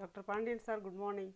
Dr. Pandian sir, good morning.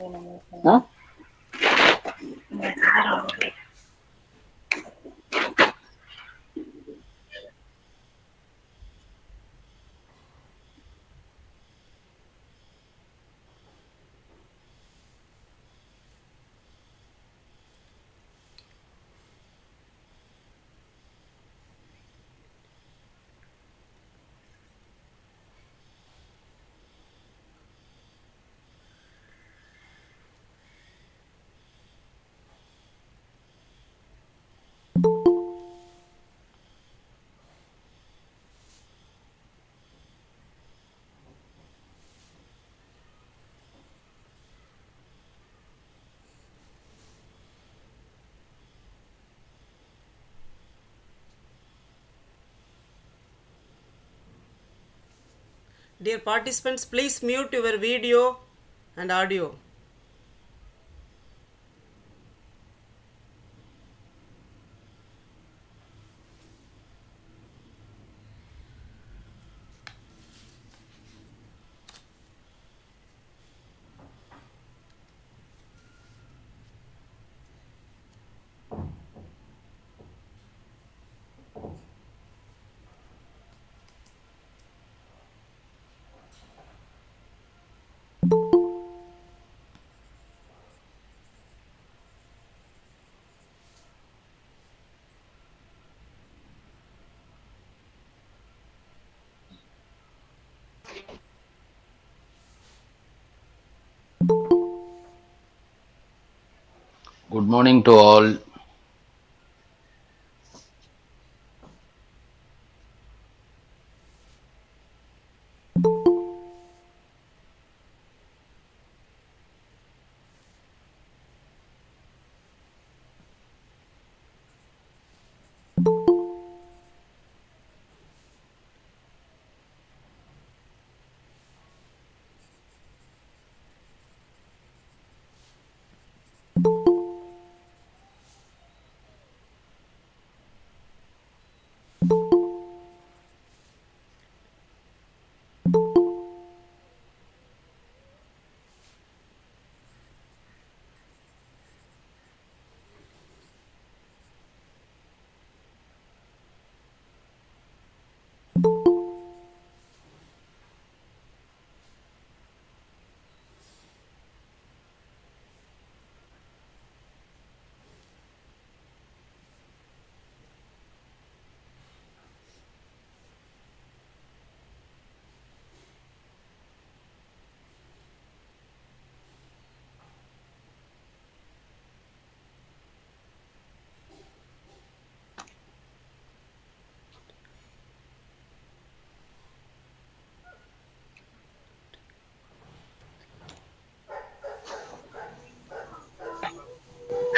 Huh? Dear participants, please mute your video and audio. Good morning to all.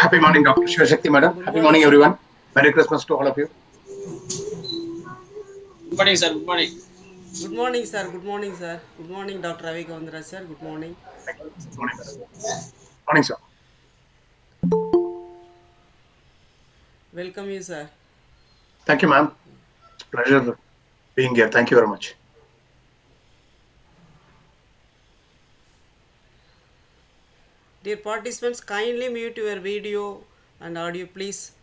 Happy morning, Dr. Shivashakti Madam. Good Happy morning, morning, sir. everyone. Merry Christmas to all of you. Good morning, sir. Good morning. Good morning, sir. Good morning, sir. Good morning, Dr. Ravi Gondra, sir. Good morning. Good morning, madam. Morning, sir. Welcome you, sir. Thank you, ma'am. It's a pleasure being here. Thank you very much. Dear participants, kindly mute your video and audio, please.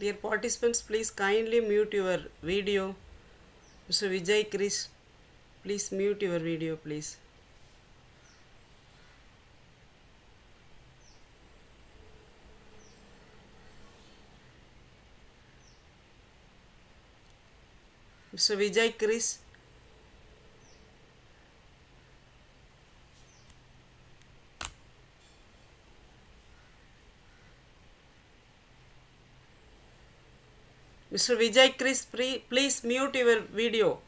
Dear participants, please kindly mute your video. Mr. Vijay Chris, please mute your video, please. Mr. Vijay Chris. Mr. Vijay Chris, please mute your video.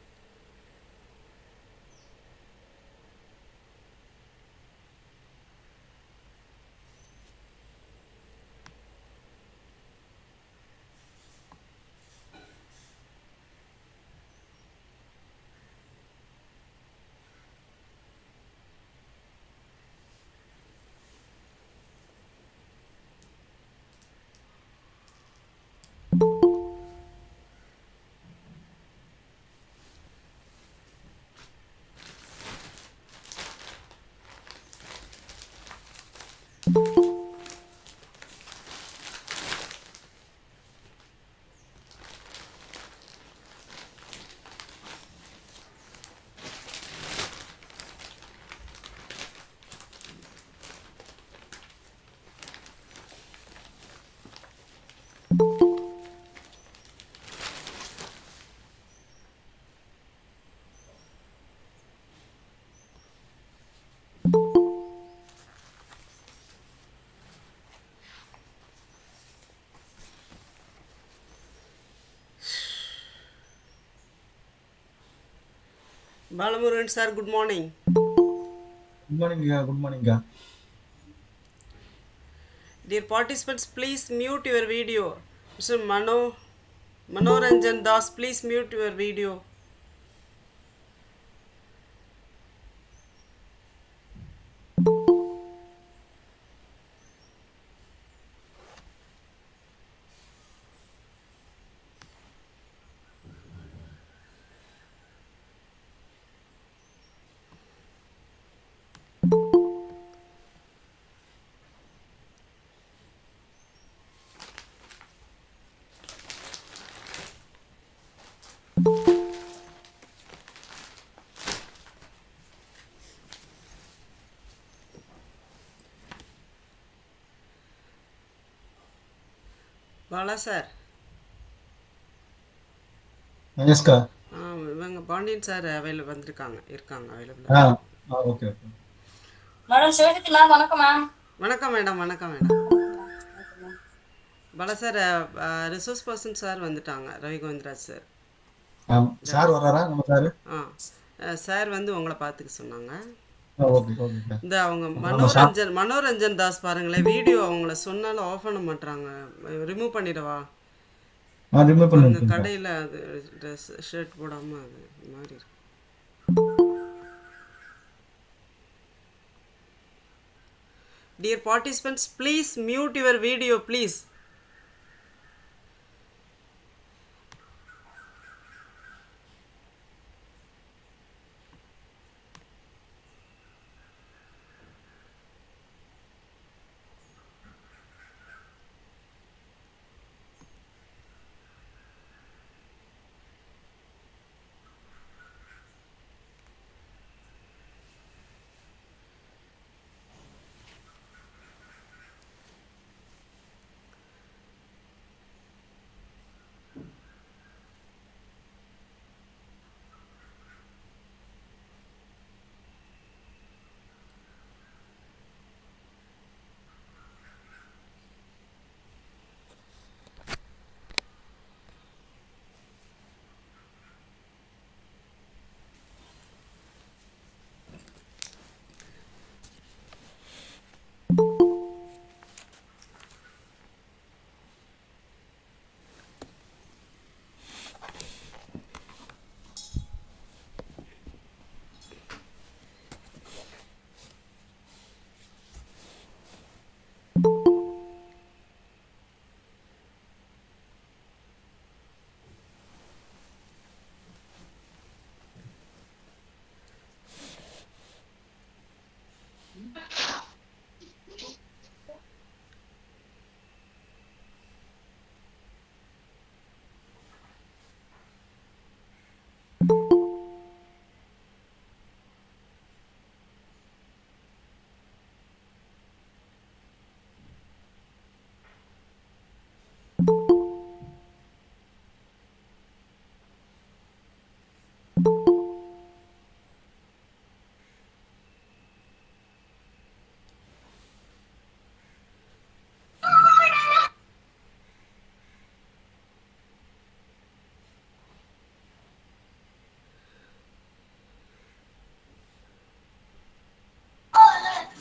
Balamurugan sir, good morning. Good morning, good morning. Dear participants, please mute your video. Mr. Manoranjan Das, please mute your video. Bala sir, Yes, ka. இவங்க Pandian sir இருக்காங்க Ah, அவைலபிளாக. okay, okay. Madam Sivasakthi ma'am வணக்கம் ma'am. வணக்கம் madam, வணக்கம் madam. Bala sir, resource person sir வந்துட்டாங்க, Ravi Govindaraj sir. Sir வராரா நம்ம sir? Sir வந்து உங்களை பார்த்துக்க சொன்னாங்க. Okay okay. இந்த அவங்க நம்ம சார் மனோரஞ்சன் தாஸ் பாருங்களேன், வீடியோ அவங்கள சொன்னாலும் ஆஃப் பண்ண மாட்டாங்க. ரிமூவ் பண்ணிடவா? ரிமூவ் பாருங்க, பண்ணிருக்கேன். கடையில் அது ட்ரெஸ் ஷர்ட் போடாமல் அது மாதிரி இருக்கு. Dear participants, please mute your video, please.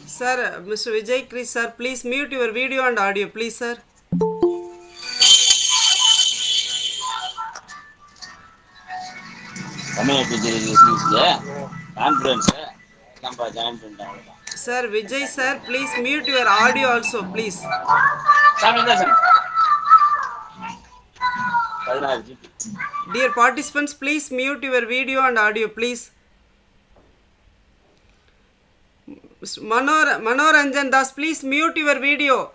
Sir, Mr. Vijay Chris, sir, please mute your video and audio, please, sir. Sir, Vijay, sir, please mute your audio also, please. Dear participants, please mute your video and audio, please. Manoranjan Das, please mute your video.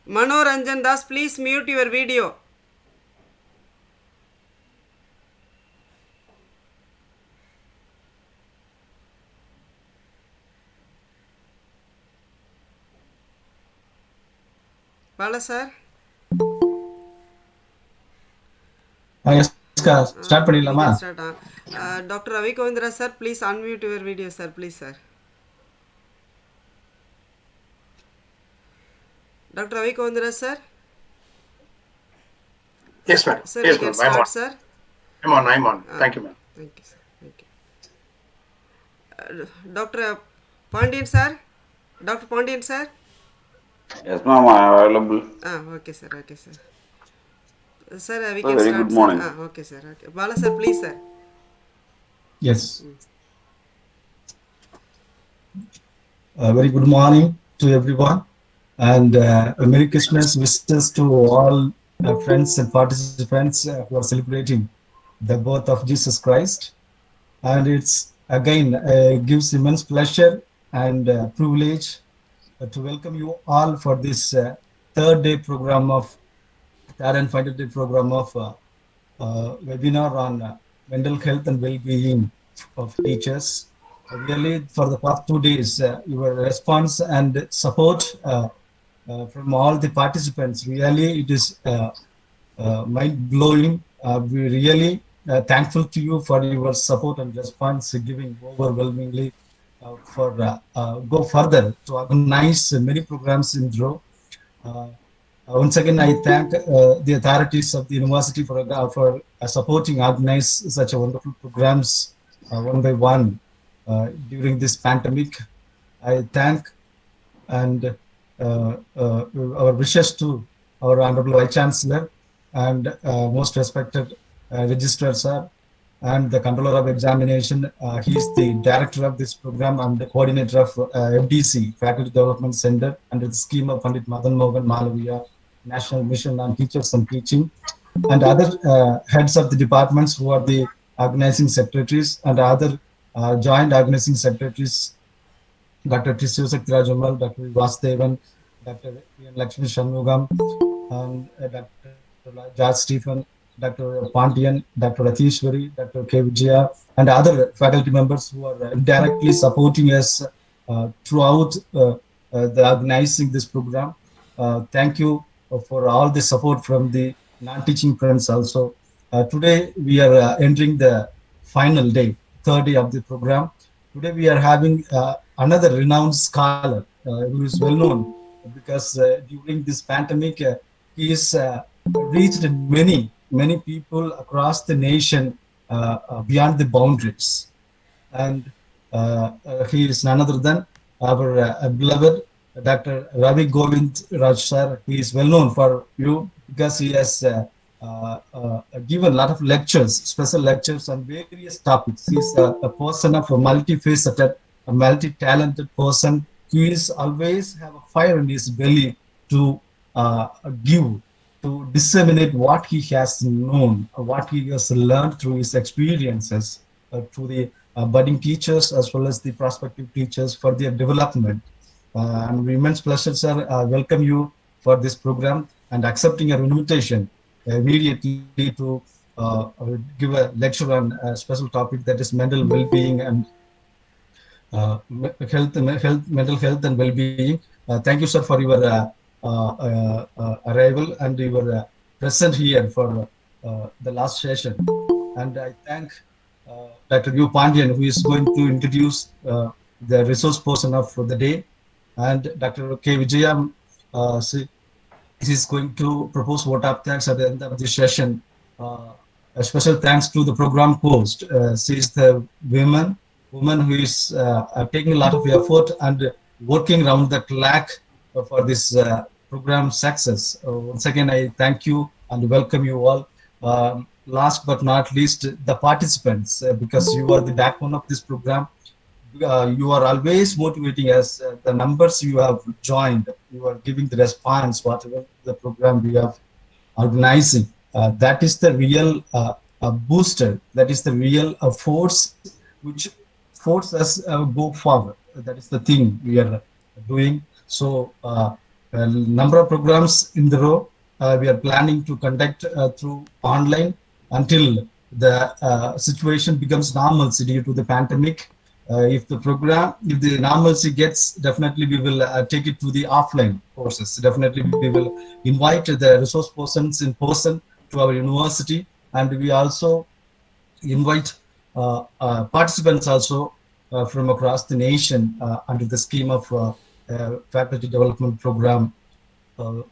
Manoranjan Das, please mute your video. Bala, sir. Yes, start பண்ணிடலாமா? We can start. Dr. Ravi Govindra, sir, please unmute your video, sir, please, sir. Dr. Ravi Govindra, sir. Yes, madam. Sir, Yes, we can madam. start, sir. I'm on. Thank you, ma'am. Thank you, sir. Thank you. Dr. Pandian, sir. Dr. Pandian, sir. Yes, ma'am, I am available. Okay, sir. Okay, sir. Sir, we can Very start. good morning. Sir. Okay, sir. Okay. Bala, sir, please, sir. Yes. Very good morning to everyone, and Merry Christmas wishes to all friends and participants who are celebrating the birth of Jesus Christ. And it's again gives immense pleasure and privilege to welcome you all for this third and final day program of webinar on mental health and well-being of teachers. Really, for the past 2 days, your response and support from all the participants, really, it is mind-blowing. We really thankful to you for your support and response, giving overwhelmingly for go further to organize many programs in row. Once again, I thank the authorities of the university for supporting organize such a wonderful programs one by one during this pandemic. I thank and our wishes to our Honorable Vice Chancellor and most respected Registrar Sir and the Controller of Examination. He is the director of this program. I'm the coordinator of FDC, Faculty Development Center, under the scheme of Pandit Madan Mohan Malaviya National Mission on Teachers and Teaching, and other heads of the departments who are the organizing secretaries and other joint organizing secretaries, Dr. T. Sivasakti Rajamal, Dr. Vasudevan, Dr. Lakshmi Shanmugam, and Dr. George Stephen, Dr. Pandian, Dr. Ratishwari, Dr. K. Vijaya, and other faculty members who are directly supporting us throughout the organizing this program. Thank you for all the support from the non-teaching friends also. Today we are entering the final day, third day of the program. Today we are having another renowned scholar who is well known because during this pandemic he is reached many people across the nation beyond the boundaries, and he is none other than our beloved Dr. Ravi Govind Raj sir. He is well known for you because he has given a lot of lectures, special lectures on various topics. He is a person of a multifaceted, a multi-talented person. He is always have a fire in his belly to give, to disseminate what he has known, what he has learned through his experiences to the budding teachers as well as the prospective teachers for their development. And immense pleasure, sir. Welcome you for this program and accepting your invitation immediately to give a lecture on a special topic that is mental well-being and mental health and well-being. Thank you, sir, for your arrival and your present here for the last session. And I thank Dr. U. Pandian, who is going to introduce the resource person of the day, and Dr. K. Vijaya is going to propose vote of thanks at the end of the session. A special thanks to the program host. She is the woman who is taking a lot of effort and working around the clock for this program success. Once again, I thank you and welcome you all. Last but not least, the participants, because you are the backbone of this program. You are always motivating us. The numbers you have joined, you are giving the response, whatever the program we have organizing. That is the real booster. That is the real force which force us go forward. That is the thing we are doing. So, a number of programs in the row we are planning to conduct through online until the situation becomes normalcy due to the pandemic. If the normalcy gets, definitely we will take it to the offline courses. Definitely we will invite the resource persons in person to our university, and we also invite participants also from across the nation under the scheme of faculty development program.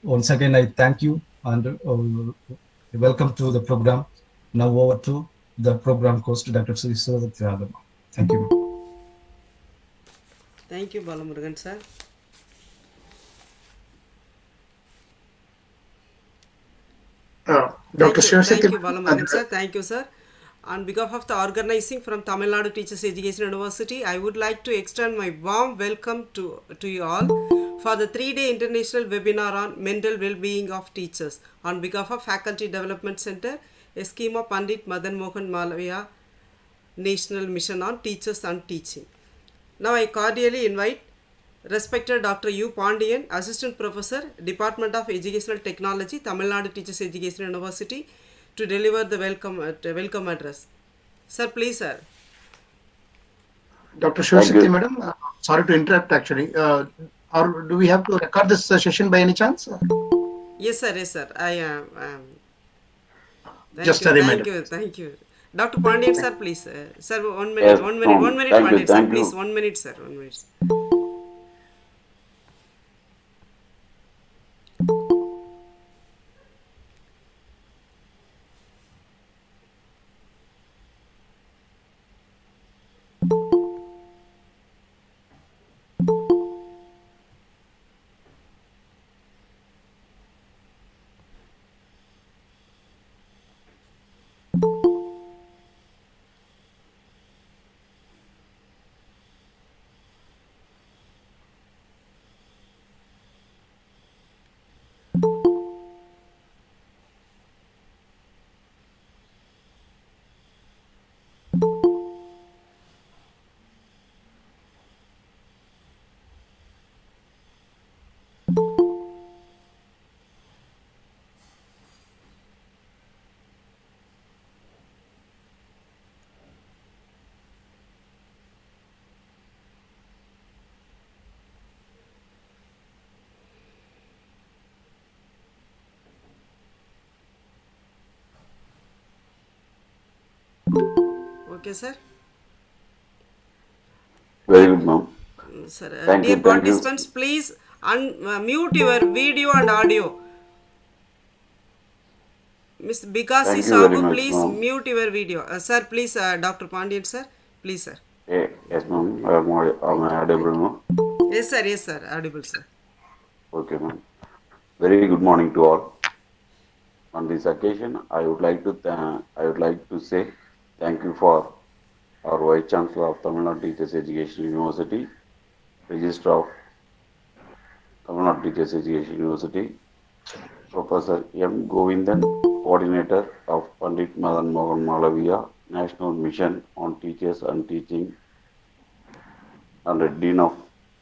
Once again, I thank you and welcome to the program. Now over to the program host, Dr. Sri. Thank you. Thank you, Balamurugan sir. Dr. Thank Shivashankar, you, Balamurugan sir. Thank you, sir. On behalf of the organizing from Tamil Nadu Teachers Education University, I would like to extend my warm welcome to you all for the 3-day international webinar on mental well-being of teachers on behalf of Faculty Development Center, a scheme of Pandit Madan Mohan Malaviya National Mission on Teachers and Teaching. Now I cordially invite respected Dr. U. Pandian, Assistant Professor, Department of Educational Technology, Tamil Nadu Teachers Education University, to deliver the welcome address. Sir, please, sir. Dr. Shivashankar, madam, sorry to interrupt actually. Or do we have to record this session by any chance? Yes, sir. Yes, sir. I am. Just a reminder. Thank you. Dr. Pandian, sir, please. Sir, 1 minute, Yes, 1 minute, 1 minute, thank you, Pandian, sir. thank Please, you. 1 minute, sir. 1 minute. Okay, sir. Very good, ma'am. Sir, Thank dear you, thank you. participants, please mute your video and audio. Miss Bikasi Thank you very Sabu, much, please ma'am. mute your video. Sir, please, Dr. Pandian, sir. Please, sir. Yes, ma'am. I'm audible, ma'am. Yes, sir. Yes, sir. Audible, sir. Okay, ma'am. Very good morning to all. On this occasion, I would like to say thank you for our Vice Chancellor of Tamil Nadu Teachers Education University, Registrar of Tamil Nadu Teachers Education University, Professor M. Govindan, Coordinator of Pandit Madan Mohan Malaviya National Mission on Teachers and Teaching, and the Dean of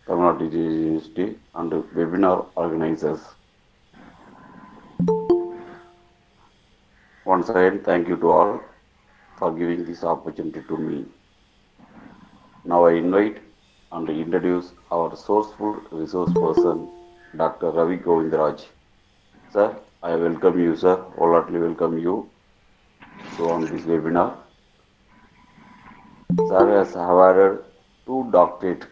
Tamil Nadu Teachers University, and webinar organizers. Once again, thank you to all for giving this opportunity to me. Now I invite and introduce our sourceful resource person, Dr. Ravi Govindaraj. Sir, I welcome you, sir. Wholeheartedly welcome you to on this webinar. Sir has awarded 2 doctorates.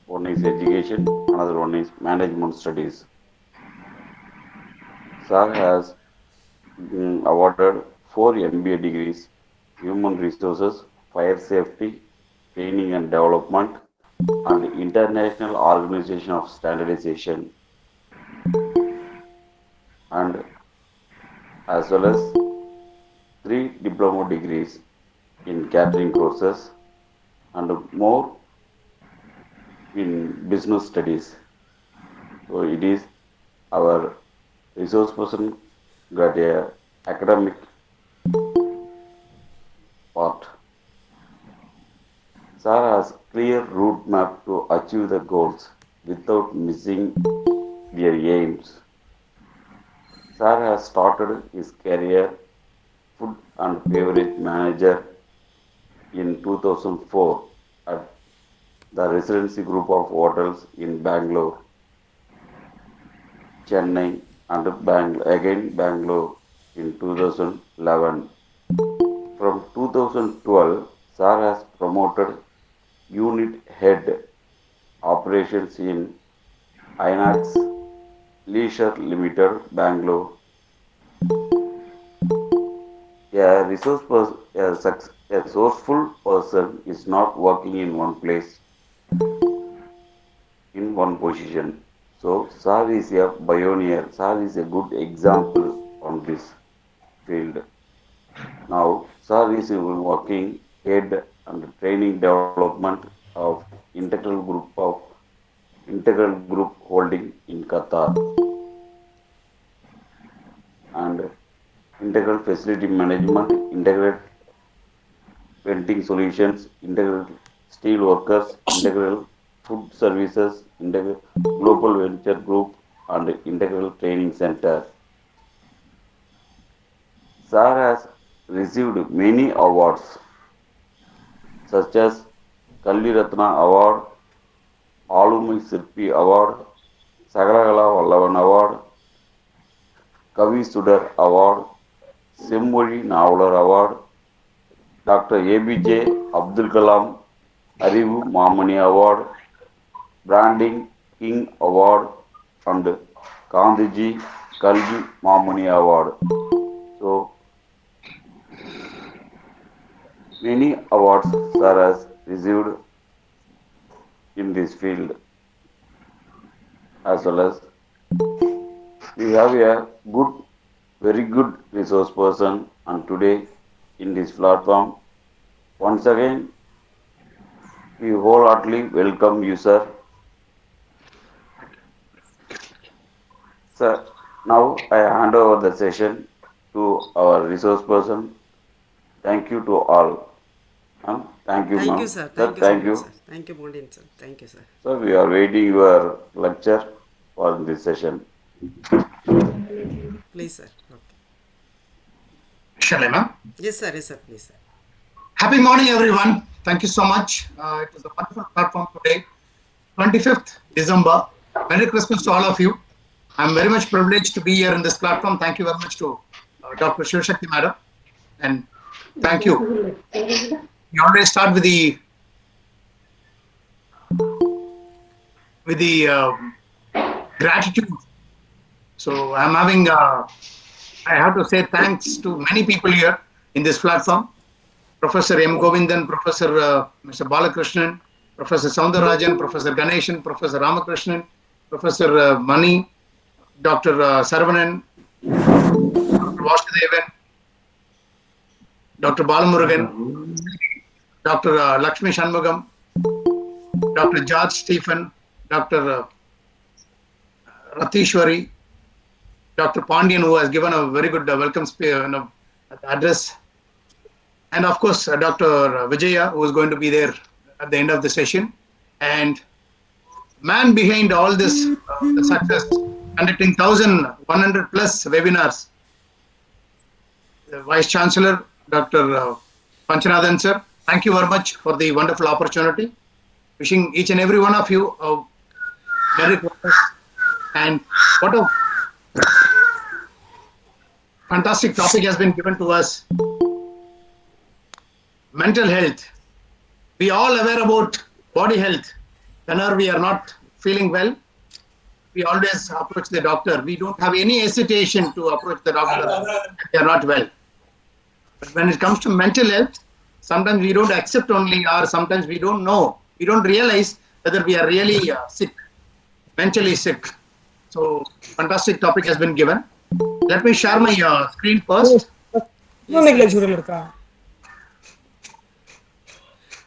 One is education, another one is management studies. Sir has awarded 4 MBA degrees, Human Resources, Fire Safety, Training and Development, and International Organization of Standardization, and as well as 3 diploma degrees in catering courses and more in business studies. So it is our resource person got a academic part. Sir has clear route map to achieve the goals without missing their aims. Sir has started his career food and beverage manager in 2004 at the Residency Group of Hotels in Bangalore, Chennai, and Bangalore in 2011. From 2012, Sir has promoted unit head operations in INAX Leisure Limited, Bangalore. A resourceful person is not working in one place, in one position. So, Sir is a pioneer. Sir is a good example on this field. Now, Sir is working head and training development of Integral Group Holding in Qatar, and Integral Facility Management, Integral Venting Solutions, Integral Steel Workers, Integral Food Services, Integral Global Venture Group, and Integral Training Center. Sir has received many awards such as Kalvi Ratna Award, Alumni Sirpi Award, Sagalagala Vallavan Award, Kavi Sudar Award, Semmoli Navalar Award, Dr. ABJ Abdul Kalam Arivu Mamani Award, Branding King Award, and Gandhiji Kalvi Mamani Award. So, many awards Sir has received in this field, as well as we have a very good resource person, and today in this platform, once again, we wholeheartedly welcome you, sir. Sir, now I hand over the session to our resource person. Thank you to all. Thank you, Thank ma'am. you, sir. Sir, Thank you so thank much, you. sir. Thank you, Mondin, sir. Thank you, sir. Sir, we are waiting your lecture for this session. Please, sir. Okay. Shall I, ma'am? Yes, sir. Yes, sir. Please, sir. Happy morning, everyone. Thank you so much. It is a wonderful platform today, 25th December. Merry Christmas to all of you. I'm very much privileged to be here in this platform. Thank you very much to Dr. Shivashakti Madam. And thank you. We always start with the gratitude. So I'm having, I have to say thanks to many people here in this platform. Professor M. Govindan, Professor Mr. Balakrishnan, Professor Soundarajan, Professor Ganeshan, Professor Ramakrishnan, Professor Mani, Dr. Saravanan, Dr. Vasudevan, Dr. Balamurugan, Dr. Lakshmi Shanmugam, Dr. George Stephen, Dr. Ratishwari, Dr. Pandian, who has given a very good welcome address, and of course Dr. Vijaya, who is going to be there at the end of the session, and man behind all this the success, conducting 1,100 plus webinars, the Vice Chancellor Dr. Panchanathan sir. Thank you very much for the wonderful opportunity. Wishing each and every one of you a Merry Christmas, and what a fantastic topic has been given to us. Mental health. We all aware about body health. Whenever we are not feeling well, we always approach the doctor. We don't have any hesitation to approach the doctor if they are not well. But when it comes to mental health, sometimes we don't accept only, or sometimes we don't know, we don't realize whether we are really sick, mentally sick. So, fantastic topic has been given. Let me share my screen first.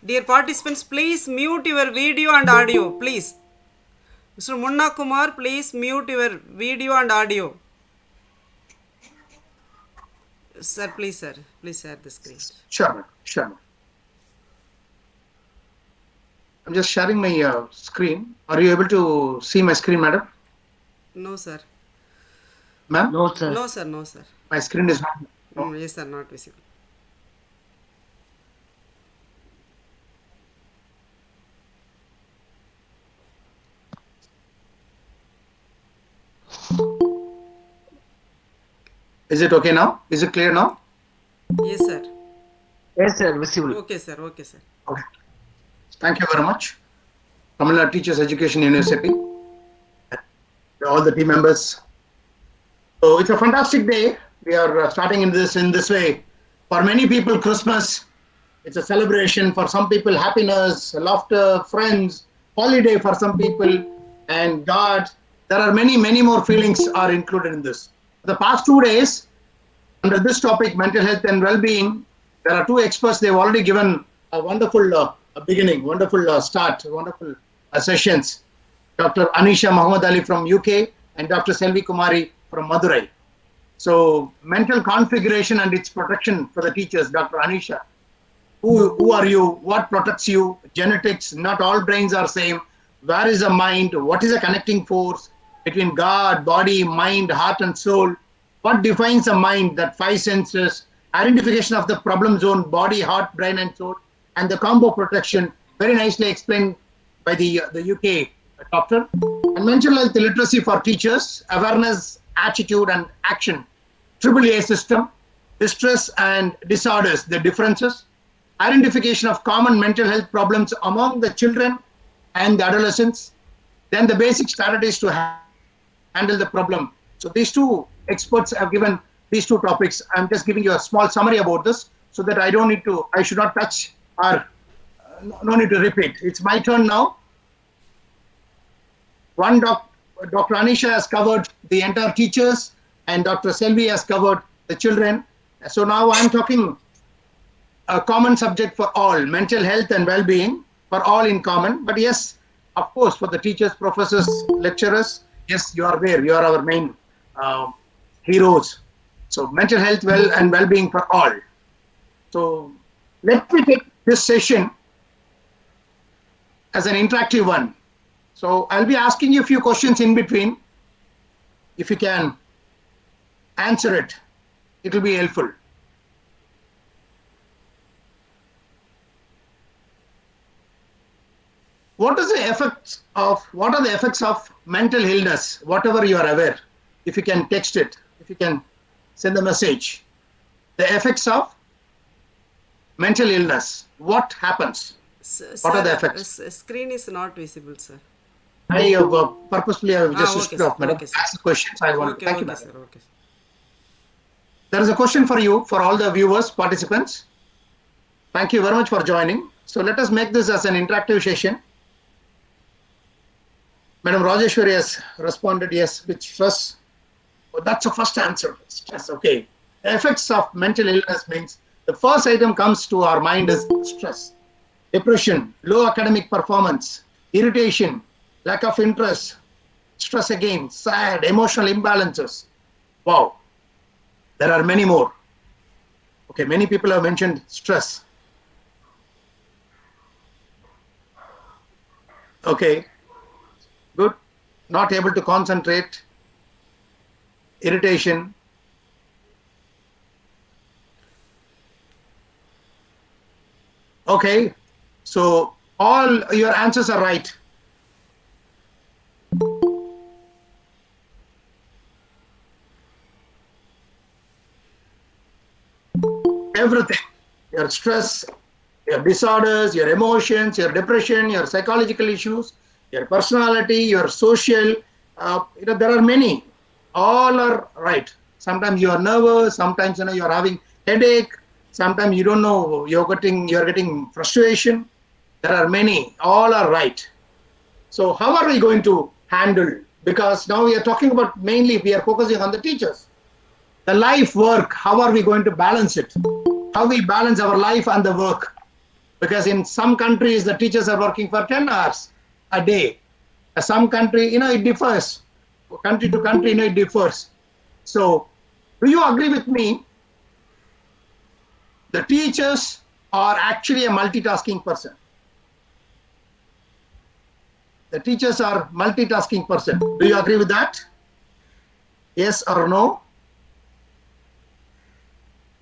Dear participants, please mute your video and audio, please. Mr. Munna Kumar, please mute your video and audio. Sir, please share the screen. Sure. I'm just sharing my screen. Are you able to see my screen, madam? No, sir. Ma'am? No, sir. No, sir. No, sir. My screen is not. No. Yes, sir, not visible. Is it okay now? Is it clear now? Yes, sir. Yes, sir. Visible. Okay, sir. Okay. Thank you very much. Tamil Nadu Teachers Education University, all the team members. So it's a fantastic day. We are starting in this way. For many people, Christmas, it's a celebration. For some people, happiness, laughter, friends, holiday for some people, and God. There are many more feelings are included in this. The past 2 days, under this topic, mental health and well-being, there are two experts. They've already given a wonderful beginning, wonderful start, wonderful sessions. Dr. Anisha Muhammad Ali from UK and Dr. Selvi Kumari from Madurai. So mental configuration and its protection for the teachers, Dr. Anisha. Who are you? What protects you? Genetics, not all brains are same. Where is the mind? What is the connecting force between God, body, mind, heart and soul? What defines a mind? That 5 senses, identification of the problem zone, body, heart, brain and soul, and the combo protection, very nicely explained by the UK doctor. And mental health literacy for teachers, awareness, attitude and action, AAA system, distress and disorders, the differences, identification of common mental health problems among the children and the adolescents, then the basic strategies to handle the problem. So these two experts have given these two topics. I'm just giving you a small summary about this so that I should not touch or no need to repeat. It's my turn now. Dr. Anisha has covered the entire teachers and Dr. Selvi has covered the children. So now I'm talking a common subject for all, mental health and well-being for all in common. But yes, of course, for the teachers, professors, lecturers, yes, you are there. You are our main heroes. So mental health and well-being for all. So let me take this session as an interactive one. So I'll be asking you a few questions in between. If you can answer it, it will be helpful. What are the effects of mental illness? Whatever you are aware, if you can text it, if you can send a message. The effects of mental illness. What happens? What are the effects? Screen is not visible, sir. I have purposely just okay, stopped, madam. okay, Ask the questions I want. Thank you, okay, madam. sir. Okay. There is a question for you, for all the viewers, participants. Thank you very much for joining. So let us make this as an interactive session. Madam Rajeshwari has responded yes with stress. Oh, that's the first answer. Stress, okay. The effects of mental illness means the first item comes to our mind is stress, depression, low academic performance, irritation, lack of interest, stress again, sad, emotional imbalances. Wow. There are many more. Okay, many people have mentioned stress. Okay, good. Not able to concentrate, irritation. Okay, so all your answers are right. Everything, your stress, your disorders, your emotions, your depression, your psychological issues, your personality, your social, there are many. All are right. Sometimes you are nervous, sometimes you are having headache, Sometimes you don't know, you're getting frustration. There are many, all are right. So how are we going to handle? Because now we are talking about, mainly we are focusing on the teachers. The life work, how are we going to balance it? How we balance our life and the work? Because in some countries, the teachers are working for 10 hours a day. Some country, it differs. Country to country, it differs. So do you agree with me? The teachers are actually a multitasking person. The teachers are multitasking person. Do you agree with that? Yes or no?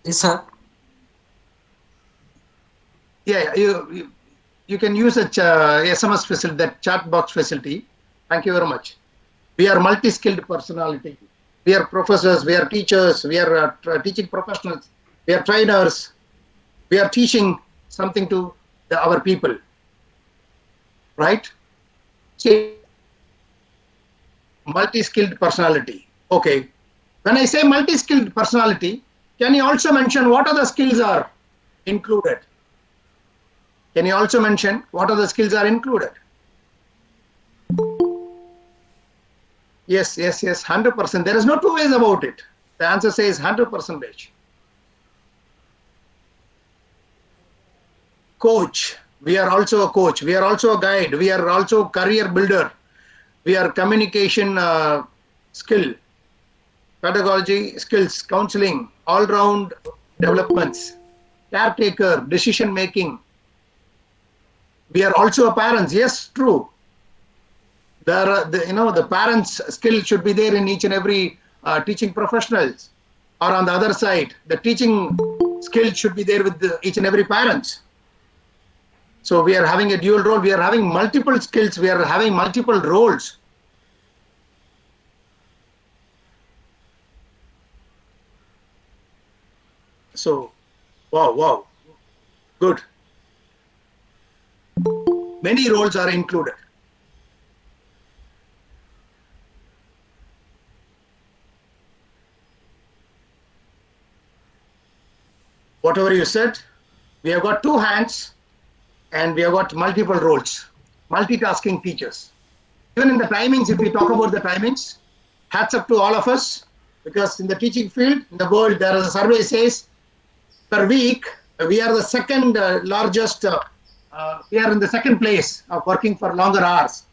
Yes, sir. Yeah, you can use a SMS facility, that chat box facility. Thank you very much. We are multi-skilled personality. We are professors, we are teachers, we are teaching professionals, we are trainers, we are teaching something to our people, right? See, multi-skilled personality. Okay. When I say multi-skilled personality, can you also mention what other skills are included? Can you also mention what other skills are included? Yes, 100%. There is no two ways about it. The answer says 100%. Coach. We are also a coach. We are also a guide. We are also career builder. We are communication skill, pedagogy skills, counseling, all-round developments, caretaker, decision making. We are also parents. Yes, true. There are the parents' skill should be there in each and every teaching professionals. Or on the other side, the teaching skill should be there with each and every parent. So we are having a dual role. We are having multiple skills. We are having multiple roles. So, wow, good. Many roles are included. Whatever you said, we have got two hands and we have got multiple roles, multitasking teachers. Even in the timings, if we talk about the timings, hats up to all of us, because in the teaching field, in the world, there is a survey says per week, we are the second largest, we are in the second place of working for longer hours.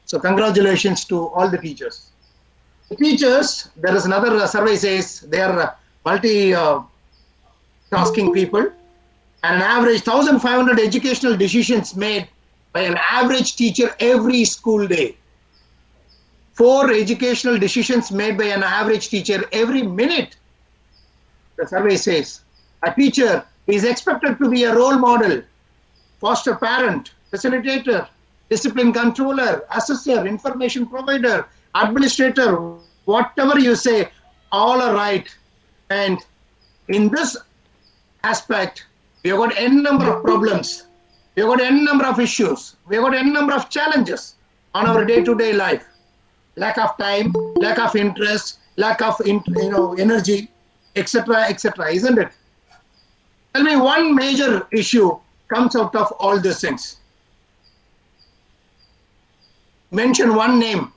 So congratulations to all the teachers. The teachers, there is another survey says they are multi-tasking people, and an average 1,500 educational decisions made by an average teacher every school day. 4 educational decisions made by an average teacher every minute. The survey says a teacher is expected to be a role model, foster parent, facilitator, discipline controller, assessor, information provider, administrator, whatever you say, all are right. And in this aspect, we have got n number of problems. We have got n number of issues. We have got n number of challenges on our day-to-day life. Lack of time, lack of interest, lack of energy, etc., isn't it? Tell me one major issue comes out of all these things. Mention one name.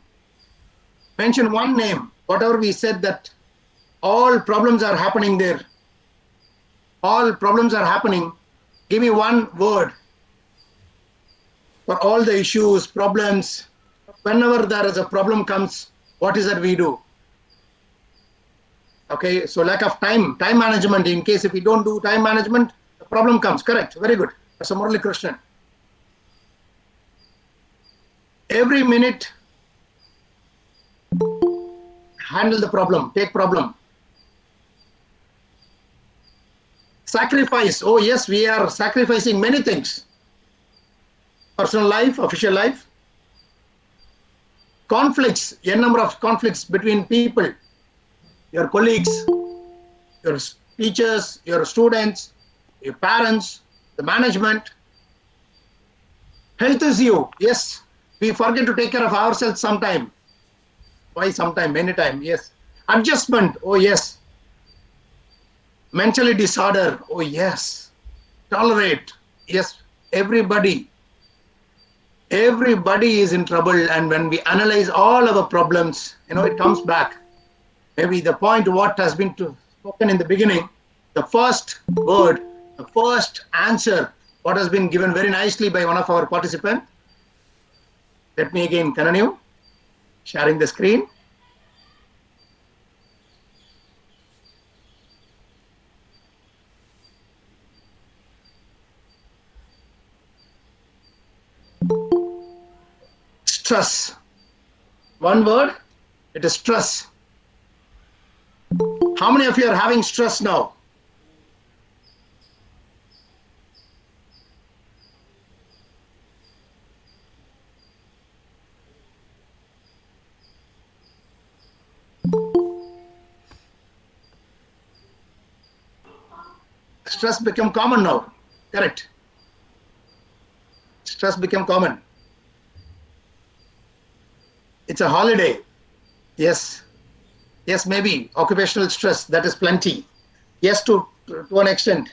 Mention one name. Whatever we said, that all problems are happening there. All problems are happening. Give me one word for all the issues, problems. Whenever there is a problem comes, what is that we do? Okay, so lack of time management. In case if we don't do time management, the problem comes. Correct, very good. That's a Murali Krishnan. Every minute, handle the problem, take problem. Sacrifice. Oh yes, we are sacrificing many things. Personal life, official life. Conflicts, a number of conflicts between people, your colleagues, your teachers, your students, your parents, the management. Health is you. Yes, we forget to take care of ourselves sometime. Why sometime? Many time. Yes. Adjustment. Oh yes. Mentally disorder. Oh, yes. Tolerate. Yes. Everybody is in trouble. And when we analyze all our problems, it comes back. Maybe the point what has been spoken in the beginning, the first word, the first answer, what has been given very nicely by one of our participants. Let me again continue sharing the screen. Stress. One word, it is stress. How many of you are having stress now? Stress become common now. Correct. Stress become common. It's a holiday. Yes. Yes, maybe. Occupational stress, that is plenty. Yes, to an extent.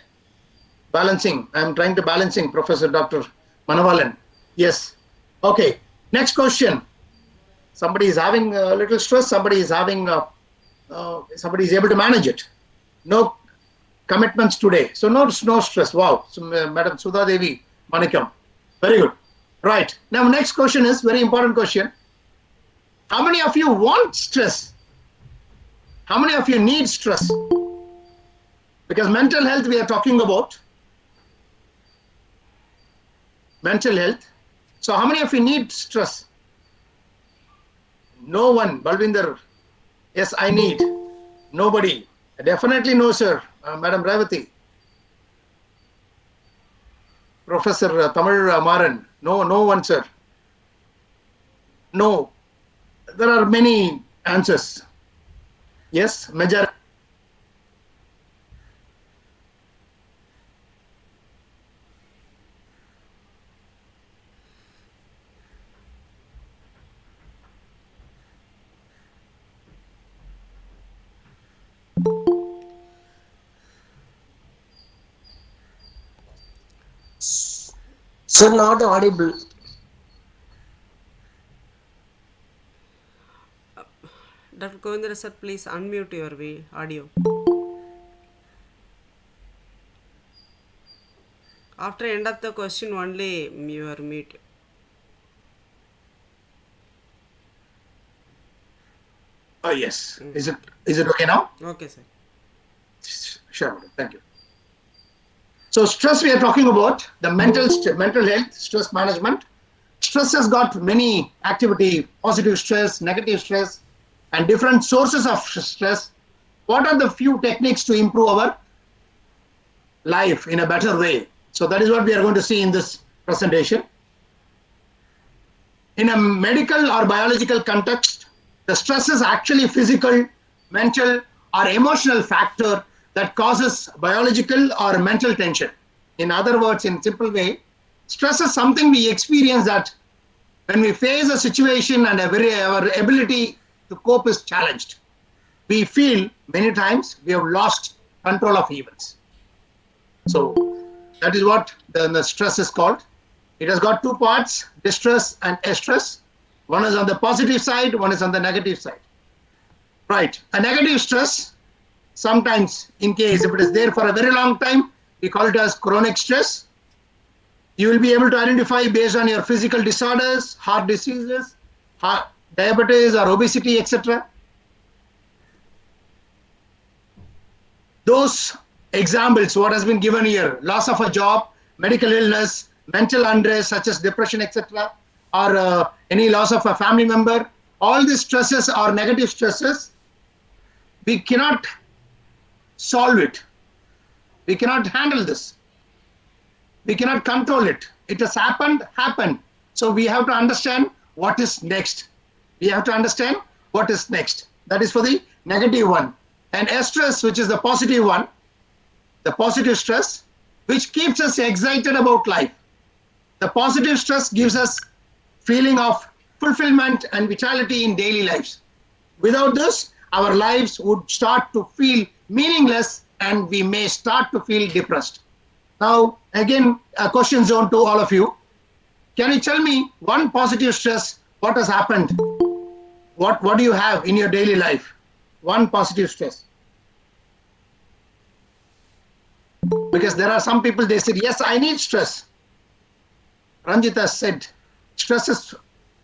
Balancing. I'm trying to balancing, Professor Dr. Manavalan. Yes. Okay. Next question. Somebody is having a little stress. Somebody is having, somebody is able to manage it. No commitments today. So no stress. Wow. So, Madam Sudha Devi Manikam. Very good. Right. Now, next question is very important question. How many of you want stress? How many of you need stress? Because mental health we are talking about. Mental health. So how many of you need stress? No one. Balvinder. Yes, I need. Nobody. Definitely no, sir. Madam Ravati. Professor Tamil Maran. No one, sir. No. There are many answers. Yes, major. Sir, not audible. Dr. Govindra sir, please unmute your audio. After end of the question, only you are mute. Oh, yes. Is it okay now? Okay, sir. Sure. Thank you. So stress we are talking about, the mental health, stress management. Stress has got many activity, positive stress, negative stress, and different sources of stress. What are the few techniques to improve our life in a better way? So that is what we are going to see in this presentation. In a medical or biological context, the stress is actually physical, mental, or emotional factor that causes biological or mental tension. In other words, in simple way, stress is something we experience that when we face a situation and our ability to cope is challenged, we feel many times we have lost control of events. So that is what the stress is called. It has got two parts, distress and stress. One is on the positive side, one is on the negative side. Right. A negative stress, sometimes in case if it is there for a very long time, we call it as chronic stress. You will be able to identify based on your physical disorders, heart diseases, diabetes or obesity, etc. Those examples, what has been given here, loss of a job, medical illness, mental unrest such as depression, etc., or any loss of a family member, all these stresses are negative stresses. We cannot solve it. We cannot handle this. We cannot control it. It has happened. So we have to understand what is next. We have to understand what is next. That is for the negative one. And stress, which is the positive one, the positive stress, which keeps us excited about life. The positive stress gives us feeling of fulfillment and vitality in daily lives. Without this, our lives would start to feel meaningless and we may start to feel depressed. Now, again, a question zone to all of you. Can you tell me one positive stress? What has happened? What do you have in your daily life? One positive stress. Because there are some people, they said, yes, I need stress. Ranjita said, stress is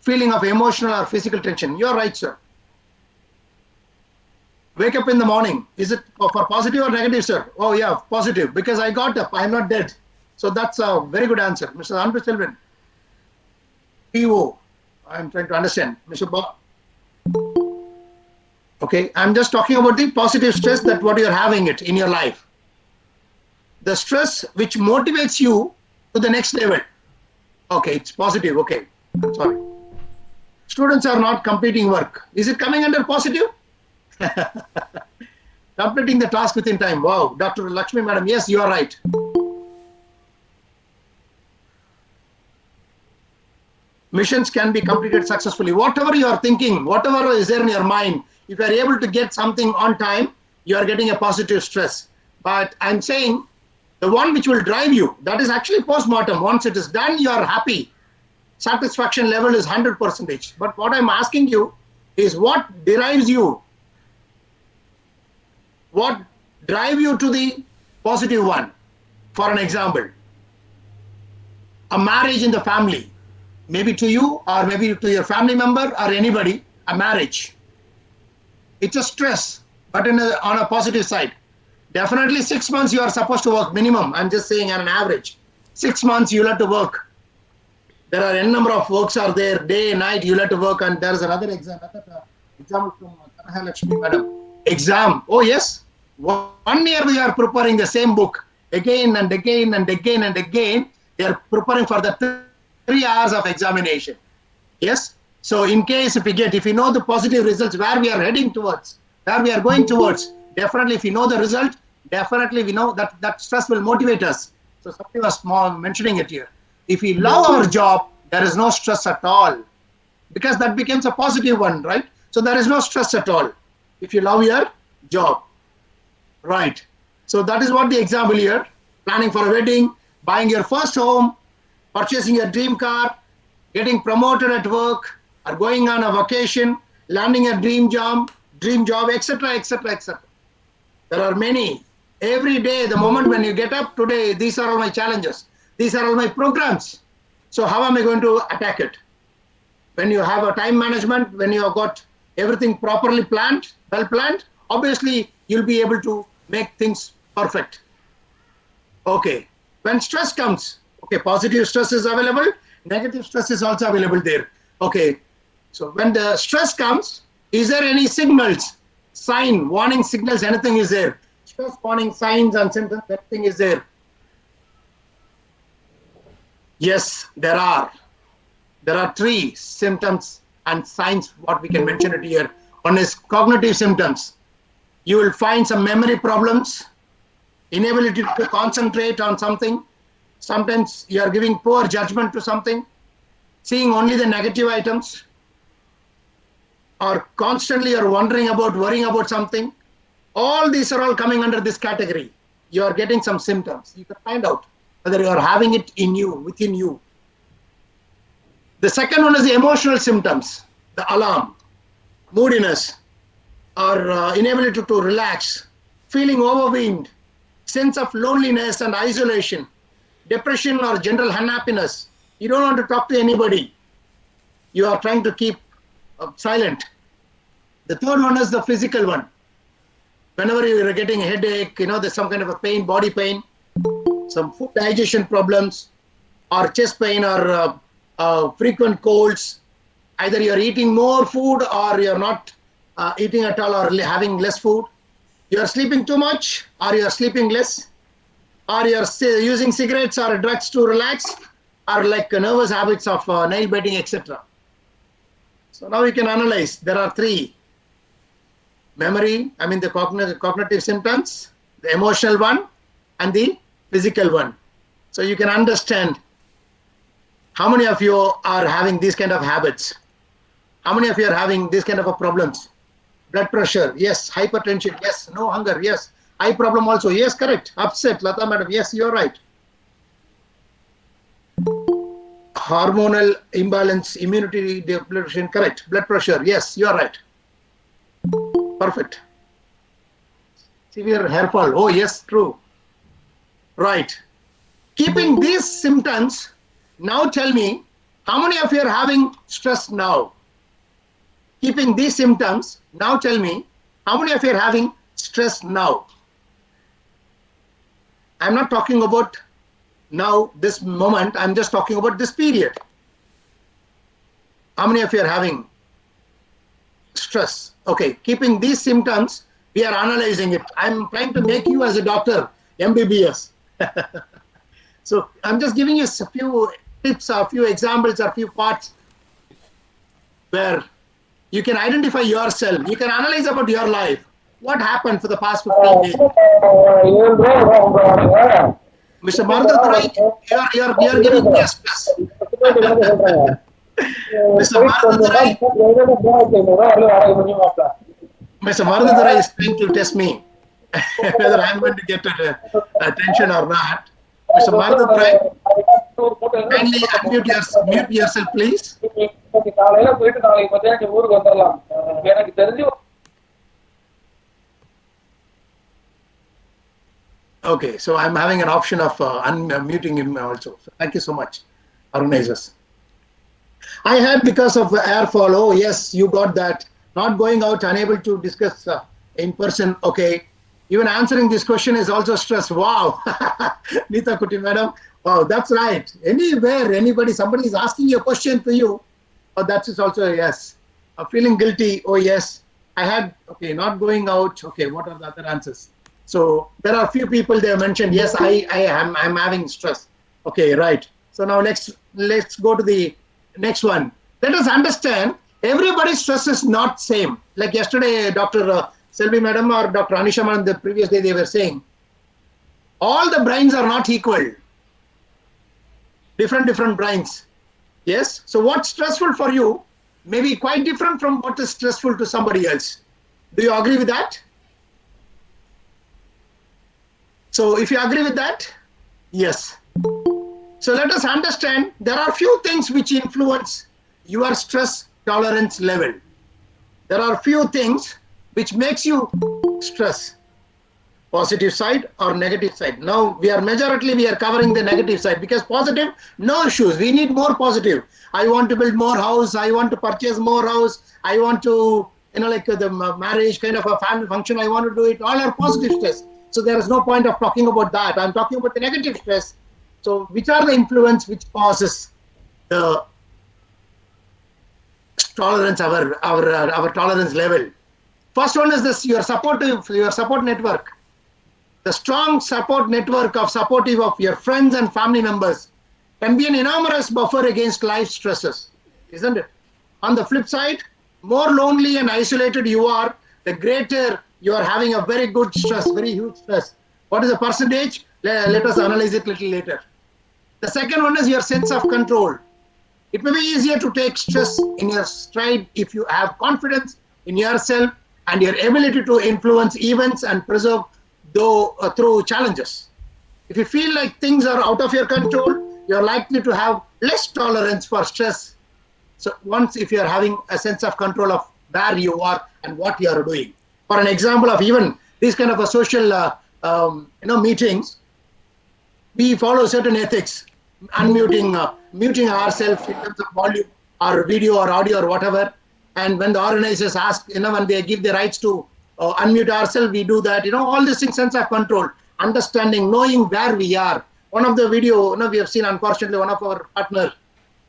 feeling of emotional or physical tension. You're right, sir. Wake up in the morning. Is it for positive or negative, sir? Oh, yeah, positive. Because I got up. I'm not dead. So that's a very good answer. Mr. Andrew Selvin. PO. I'm trying to understand. Mr. Okay, I'm just talking about the positive stress that what you're having it in your life. The stress which motivates you to the next level. Okay, it's positive. Okay, I'm sorry. Students are not completing work. Is it coming under positive? Completing the task within time. Wow, Dr. Lakshmi Madam, yes, you are right. Missions can be completed successfully. Whatever you are thinking, whatever is there in your mind, if you are able to get something on time, you are getting a positive stress. But I'm saying the one which will drive you, that is actually post-mortem. Once it is done, you are happy. Satisfaction level is 100%. But what I'm asking you is what derives you? What drive you to the positive one? For an example, a marriage in the family, maybe to you or maybe to your family member or anybody, a marriage. It's a stress, but on a positive side. Definitely 6 months you are supposed to work minimum. I'm just saying on an average. 6 months you'll have to work. There are n number of works are there, day, night, you'll have to work. And there's another example from Lakshmi Madam. Exam. Oh yes. 1 year we are preparing the same book again and again and again and again. They are preparing for the 3 hours of examination. Yes. So in case if you know the positive results, where we are heading towards, where we are going towards, definitely if you know the result, definitely we know that stress will motivate us. So somebody was mentioning it here. If we love our job, there is no stress at all, because that becomes a positive one, right? So there is no stress at all if you love your job, right? So that is what the example here: planning for a wedding, buying your first home, purchasing your dream car, getting promoted at work, or going on a vacation, landing a dream job, etc., etc., etc. There are many. Every day, the moment when you get up today, these are all my challenges. These are all my programs. So how am I going to attack it? When you have a time management, when you have got everything properly planned, well planned, obviously you'll be able to make things perfect. Okay. When stress comes, okay, positive stress is available, negative stress is also available there. Okay. So when the stress comes, is there any signals, warning signals, anything is there? Stress warning signs and symptoms, everything is there. Yes, there are. There are 3 symptoms and signs, what we can mention it here. One is cognitive symptoms. You will find some memory problems, inability to concentrate on something. Sometimes you are giving poor judgment to something, seeing only the negative items, or constantly you're worrying about something. All these are all coming under this category. You are getting some symptoms. You can find out whether you are having it in you, within you. The second one is the emotional symptoms, the alarm, moodiness, or inability to relax, feeling overwhelmed, sense of loneliness and isolation, depression or general unhappiness. You don't want to talk to anybody. You are trying to keep silent. The third one is the physical one. Whenever you are getting a headache, there's some kind of a pain, body pain, some food digestion problems, or chest pain, or frequent colds. Either you're eating more food or you're not eating at all, or having less food. You're sleeping too much or you're sleeping less, or you're using cigarettes or drugs to relax, or like nervous habits of nail biting, etc. So now we can analyze. There are 3. Memory, the cognitive symptoms, the emotional one, and the physical one. So you can understand how many of you are having these kind of habits. How many of you are having these kind of problems? Blood pressure, yes. Hypertension, yes. No hunger, yes. Eye problem also. Yes, correct. Upset, Lata madam. Yes, you're right. Hormonal imbalance, immunity depletion, correct. Blood pressure. Yes, you're right. Perfect. Severe hair fall. Oh, yes, true. Right. Keeping these symptoms, now tell me, how many of you are having stress now? Keeping these symptoms, now tell me, how many of you are having stress now? I'm not talking about now, this moment, I'm just talking about this period. How many of you are having stress? Okay, keeping these symptoms, we are analyzing it. I'm trying to make you as a doctor, MBBS. So I'm just giving you a few tips, a few examples, a few parts where you can identify yourself. You can analyze about your life. What happened for the past 15 days? Mr. Mardadurai, you're giving me a stress. Mr. Mardadurai is trying to test me whether I'm going to get attention or not. Mr. Mardadurai, kindly mute yourself, please. Okay, so I'm having an option of unmuting him also. So thank you so much, organizers. I had because of air fall. Oh, yes, you got that. Not going out, unable to discuss in person. Okay. Even answering this question is also stress. Wow. Neeta Kuti madam. Wow, that's right. Anywhere, anybody, somebody is asking a question to you. Oh, that is also a yes. Feeling guilty. Oh, yes. I had, okay, not going out. Okay, what are the other answers? So there are a few people they have mentioned, yes, I'm having stress. Okay, right. So now let's go to the next one. Let us understand everybody's stress is not same. Like yesterday, Dr. Selvi madam or Dr. Anisha madam, the previous day they were saying, all the brains are not equal. Different brains. Yes. So what's stressful for you may be quite different from what is stressful to somebody else. Do you agree with that? So if you agree with that, yes. So let us understand there are few things which influence your stress tolerance level. There are few things which makes you stress, positive side or negative side. Now we are covering the negative side because positive, no issues. We need more positive. I want to build more house. I want to purchase more house. I want to, like the marriage kind of a family function. I want to do it. All are positive stress. So there is no point of talking about that. I'm talking about the negative stress. So which are the influence which causes the tolerance, our tolerance level? First one is this: your support network. The strong support network of supportive of your friends and family members can be an enormous buffer against life stresses, isn't it? On the flip side, more lonely and isolated you are, the greater you are having a very good stress, very huge stress. What is the percentage? Let us analyze it a little later. The second one is your sense of control. It may be easier to take stress in your stride if you have confidence in yourself and your ability to influence events and preserve through challenges. If you feel like things are out of your control, you're likely to have less tolerance for stress. So if you're having a sense of control of where you are and what you are doing. For an example of even these kind of a social meetings, we follow certain ethics, muting ourselves in terms of volume or video or audio or whatever. And when the organizers ask, when they give the rights to unmute ourselves, we do that. All these things, sense of control, understanding, knowing where we are. One of the video, we have seen, unfortunately, one of our partners,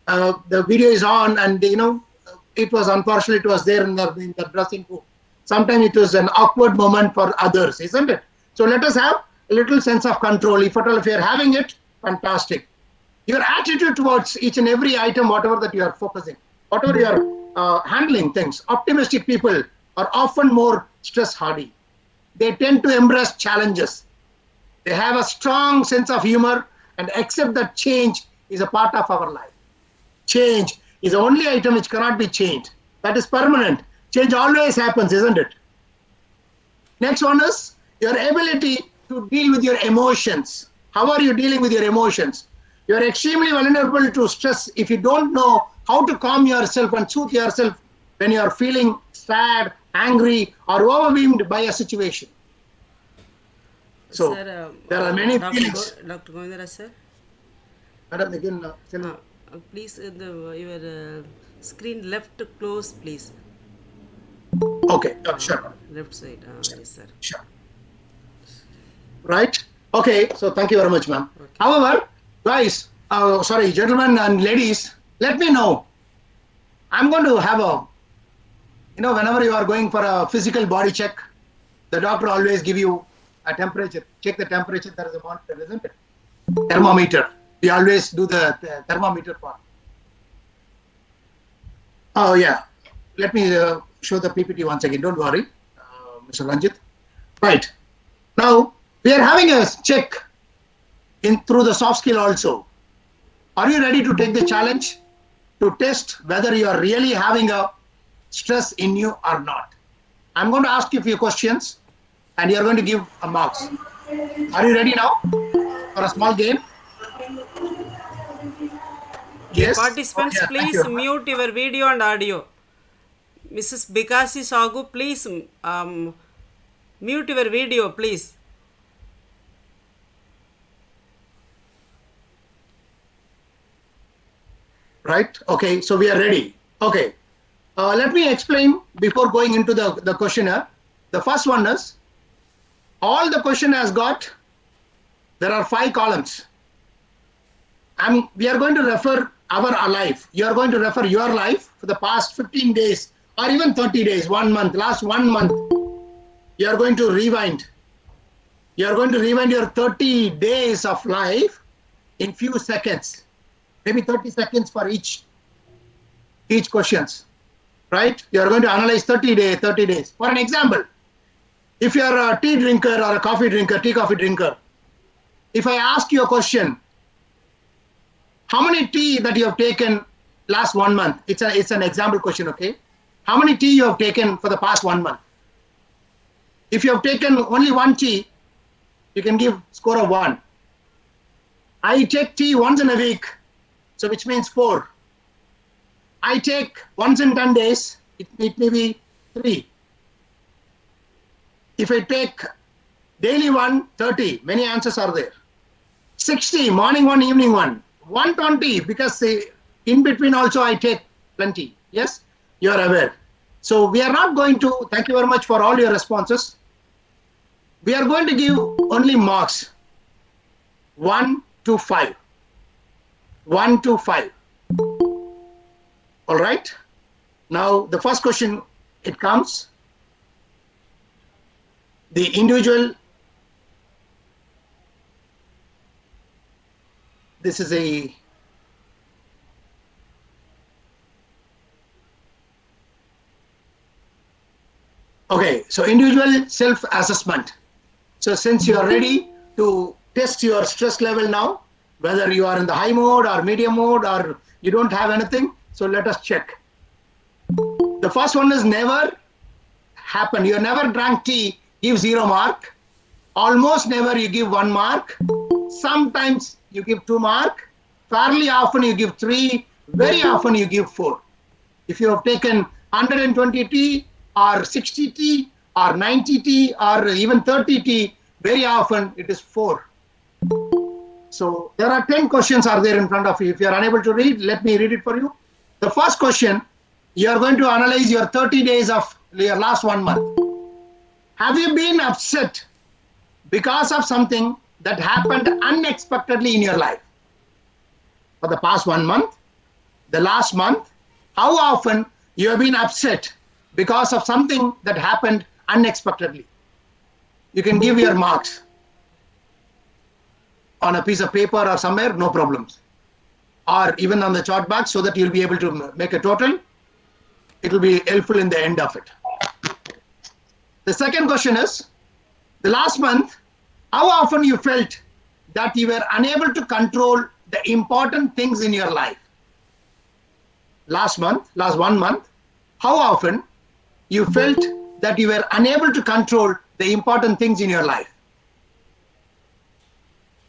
the video is on, and it was unfortunately it was there in the dressing room. Sometimes it was an awkward moment for others, isn't it? So let us have a little sense of control. If you're having it, fantastic. Your attitude towards each and every item, whatever that you are focusing, whatever you are handling things. Optimistic people are often more stress hardy. They tend to embrace challenges. They have a strong sense of humor and accept that change is a part of our life. Change is the only item which cannot be changed. That is permanent. Change always happens, isn't it? Next one is your ability to deal with your emotions. How are you dealing with your emotions? You are extremely vulnerable to stress if you don't know how to calm yourself and soothe yourself when you are feeling sad, angry, or overwhelmed by a situation. So Sir, there are many Dr. feelings. Dr. Govindara, sir. Madam, again, Please, your screen left close, please. okay, sure, Left side. Yes, sir. sure. Right? Okay, so thank you very much, ma'am. Okay. However, guys, sorry, gentlemen and ladies, let me know. I'm going to have a, whenever you are going for a physical body check, the doctor always give you a temperature. Check the temperature. There is a monitor, isn't it? Thermometer. We always do the thermometer part. Oh, yeah. Let me show the PPT once again. Don't worry, Mr. Ranjit. Right. Now, we are having a check through the soft skill also. Are you ready to take the challenge to test whether you are really having a stress in you or not? I'm going to ask you a few questions and you're going to give a marks. Are you ready now for a small game? Dear Yes. participants, Okay, thank please you. mute your video and audio. Mrs. Bikasi Sagu, please mute your video, please. Right. Okay. So we are ready. Okay. Let me explain before going into the questionnaire. The first one is all the question has got, there are 5 columns. We are going to refer our life. You are going to refer your life for the past 15 days or even 30 days, 1 month, last 1 month. You are going to rewind. You are going to rewind your 30 days of life in few seconds. Maybe 30 seconds for each questions. Right? You are going to analyze 30 days. For an example, if you are a tea drinker or a tea coffee drinker, if I ask you a question, how many tea that you have taken last 1 month? It's an example question, okay? How many tea you have taken for the past 1 month? If you have taken only 1 tea, you can give score of 1. I take tea once in a week, so which means 4. I take once in 10 days, it may be 3. If I take daily 1, 30, many answers are there. 60, morning 1, evening 1. 120, because in between also I take plenty. Yes, you are aware. So we are not going to, thank you very much for all your responses. We are going to give only marks 1 to 5. 1 to 5. All right. Now the first question, it comes. The individual, this is a okay, so individual self-assessment. So since you are ready to test your stress level now, whether you are in the high mode or medium mode or you don't have anything, so let us check. The first one is never happened. You never drank tea, give 0 mark. Almost never you give 1 mark. Sometimes you give 2 mark. Fairly often you give 3. Very often you give 4. If you have taken 120 tea or 60 tea or 90 tea or even 30 tea, very often it is 4. So there are 10 questions are there in front of you. If you are unable to read, let me read it for you. The first question, you are going to analyze your 30 days of your last 1 month. Have you been upset because of something that happened unexpectedly in your life? For the past 1 month, the last month, how often you have been upset because of something that happened unexpectedly? You can give your marks on a piece of paper or somewhere, no problems. Or even on the chart box so that you'll be able to make a total. It will be helpful in the end of it. The second question is, the last month, how often you felt that you were unable to control the important things in your life? Last month, last 1 month, how often you felt that you were unable to control the important things in your life?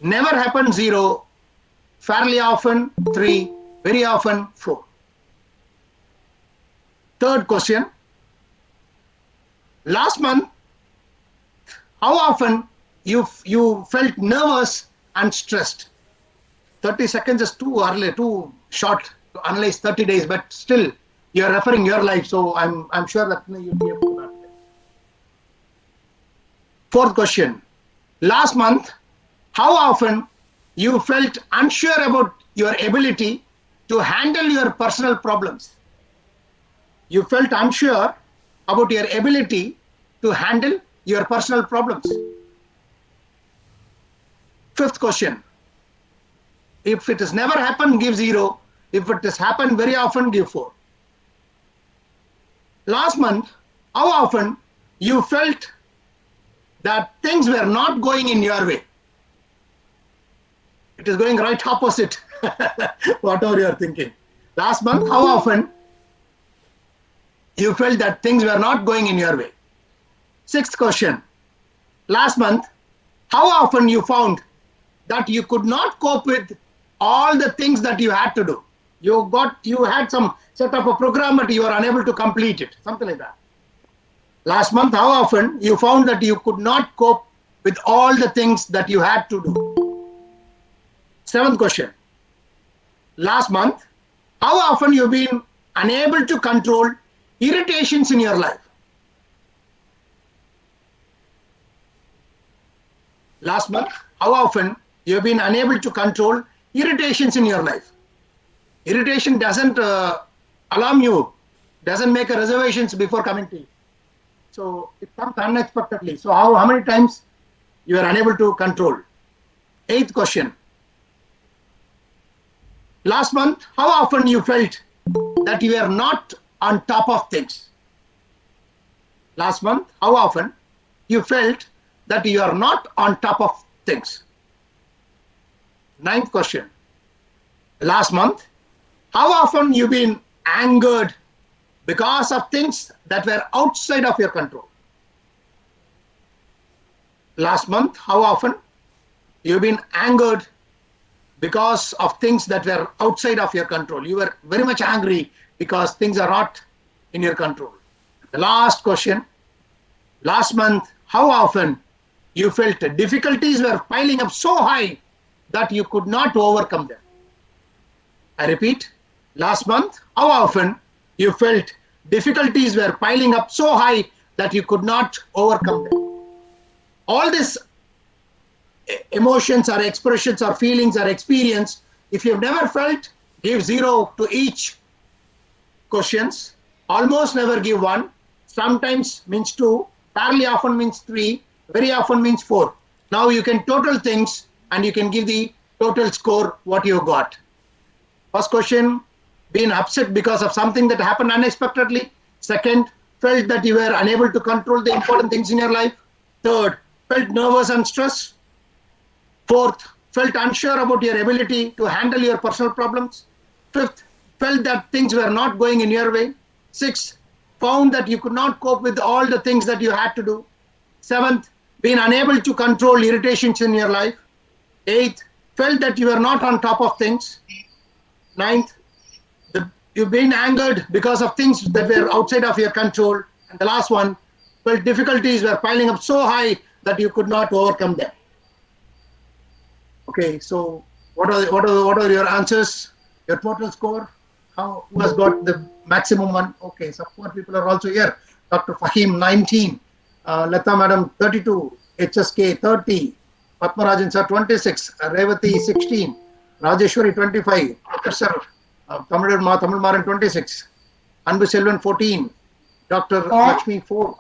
Never happened, 0. Fairly often, 3. Very often, 4. Third question. Last month, how often you felt nervous and stressed? 30 seconds is too early, too short to analyze 30 days, but still you're referring your life, so I'm sure that you'll be able to that. Fourth question. Last month, how often you felt unsure about your ability to handle your personal problems? You felt unsure about your ability to handle your personal problems. Fifth question. If it has never happened, give 0. If it has happened very often, give 4. Last month, how often you felt that things were not going in your way? It is going right opposite, whatever you are thinking. Last month, how often you felt that things were not going in your way? Sixth question. Last month, how often you found that you could not cope with all the things that you had to do? You had some set up a program, but you were unable to complete it, something like that. Last month, how often you found that you could not cope with all the things that you had to do? Seventh question. Last month, how often you've been unable to control irritations in your life? Last month, how often you've been unable to control irritations in your life? Irritation doesn't alarm you, doesn't make a reservations before coming to you. So it comes unexpectedly. So how many times you are unable to control? Eighth question. Last month, how often you felt that you are not on top of things? Last month, how often you felt that you are not on top of things? Ninth question. Last month, how often you've been angered because of things that were outside of your control? Last month, how often you've been angered because of things that were outside of your control? You were very much angry because things are not in your control. The last question. Last month, how often you felt difficulties were piling up so high that you could not overcome them? I repeat, last month, how often you felt difficulties were piling up so high that you could not overcome them? All these emotions or expressions or feelings or experience, if you've never felt, give 0 to each questions. Almost never give 1. Sometimes means 2. Fairly often means 3. Very often means 4. Now you can total things and you can give the total score what you got. First question, being upset because of something that happened unexpectedly. Second, felt that you were unable to control the important things in your life. Third, felt nervous and stressed. Fourth, felt unsure about your ability to handle your personal problems. Fifth, felt that things were not going in your way. Sixth, found that you could not cope with all the things that you had to do. Seventh, been unable to control irritations in your life. Eighth, felt that you were not on top of things. Ninth, you've been angered because of things that were outside of your control. And the last one, felt difficulties were piling up so high that you could not overcome them. Okay, so what are your answers? Your total score? Who has got the maximum one? Okay, some 4 people are also here. Dr. Fahim 19, Lata Madam 32, HSK 30, Patmarajan sir 26, Revati 16, Rajeshwari 25, Professor Tamil Maran 26, Anbu Selvan 14, Dr. Lakshmi 4.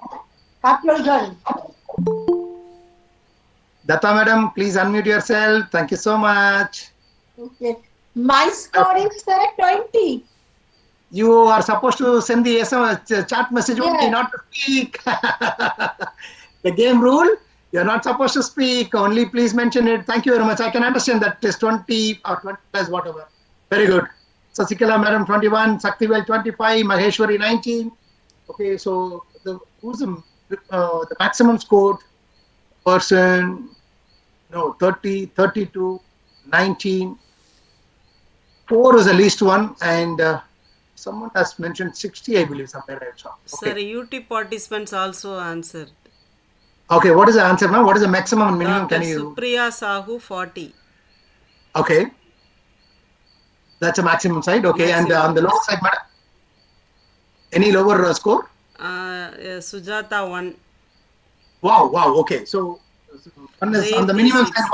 Datta Madam, please unmute yourself. Thank you so much. Okay. My score is 20. You are supposed to send the SMS chat message only, not to speak. The game rule, you're not supposed to speak. Only please mention it. Thank you very much. I can understand that it is 20 or 20 plus whatever. Very good. Sasikala Madam 21, Saktivel 25, Maheshwari 19. Okay, so who's the the maximum score person, no, 30, 32, 19, 4 is the least one, and someone has mentioned 60, I believe, somewhere I saw. Sir, Okay. UT participants also answered. Okay, what is the answer now? What is the maximum and minimum? Dr. Can you? Supriya Sahu, 40. Okay, that's a maximum side. Okay, and on Maximum, the lower yes. side, madam, any lower score? Sujata, 1. Wow, wow. Okay, so one is on the Jayanti, minimum side, 6.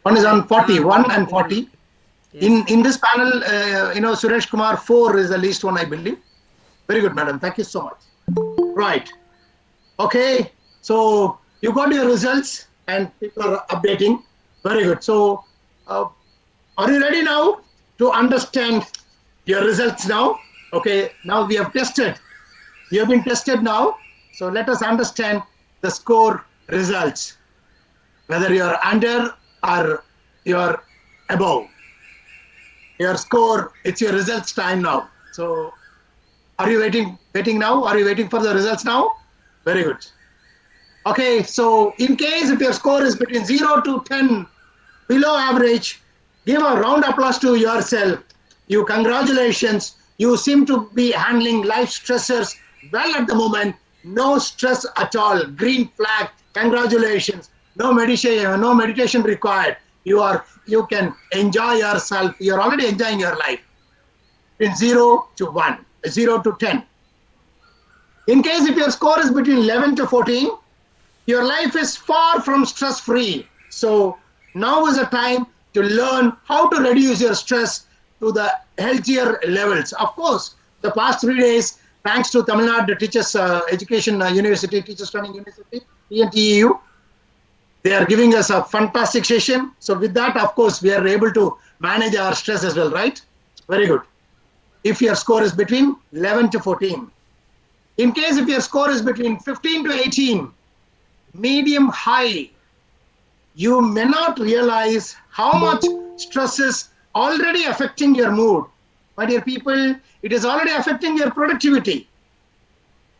one is on 40, 1 and Minimum. 40. Yes. In this panel, Suresh Kumar 4 is the least one, I believe. Very good, madam. Thank you so much. Right. Okay. So you got your results and people are updating. Very good. So are you ready now to understand your results now? Okay. Now we have tested. You have been tested now. So let us understand the score results. Whether you're under or you're above. Your score, it's your results time now. So are you waiting now? Are you waiting for the results now? Very good. Okay, so in case if your score is between 0 to 10, below average, give a round applause to yourself. You congratulations. You seem to be handling life stressors well at the moment. No stress at all. Green flag. Congratulations. No meditation required. You can enjoy yourself. You're already enjoying your life. In 0 to 1, 0 to 10. In case if your score is between 11 to 14, your life is far from stress free. So now is the time to learn how to reduce your stress to the healthier levels. Of course, the past 3 days, thanks to Tamil Nadu Teachers Education University, Teachers Training University, TNTEU, they are giving us a fantastic session. So with that, of course, we are able to manage our stress as well, right? Very good. If your score is between 11 to 14. In case if your score is between 15 to 18, medium high, you may not realize how much stress is already affecting your mood. My dear people, it is already affecting your productivity.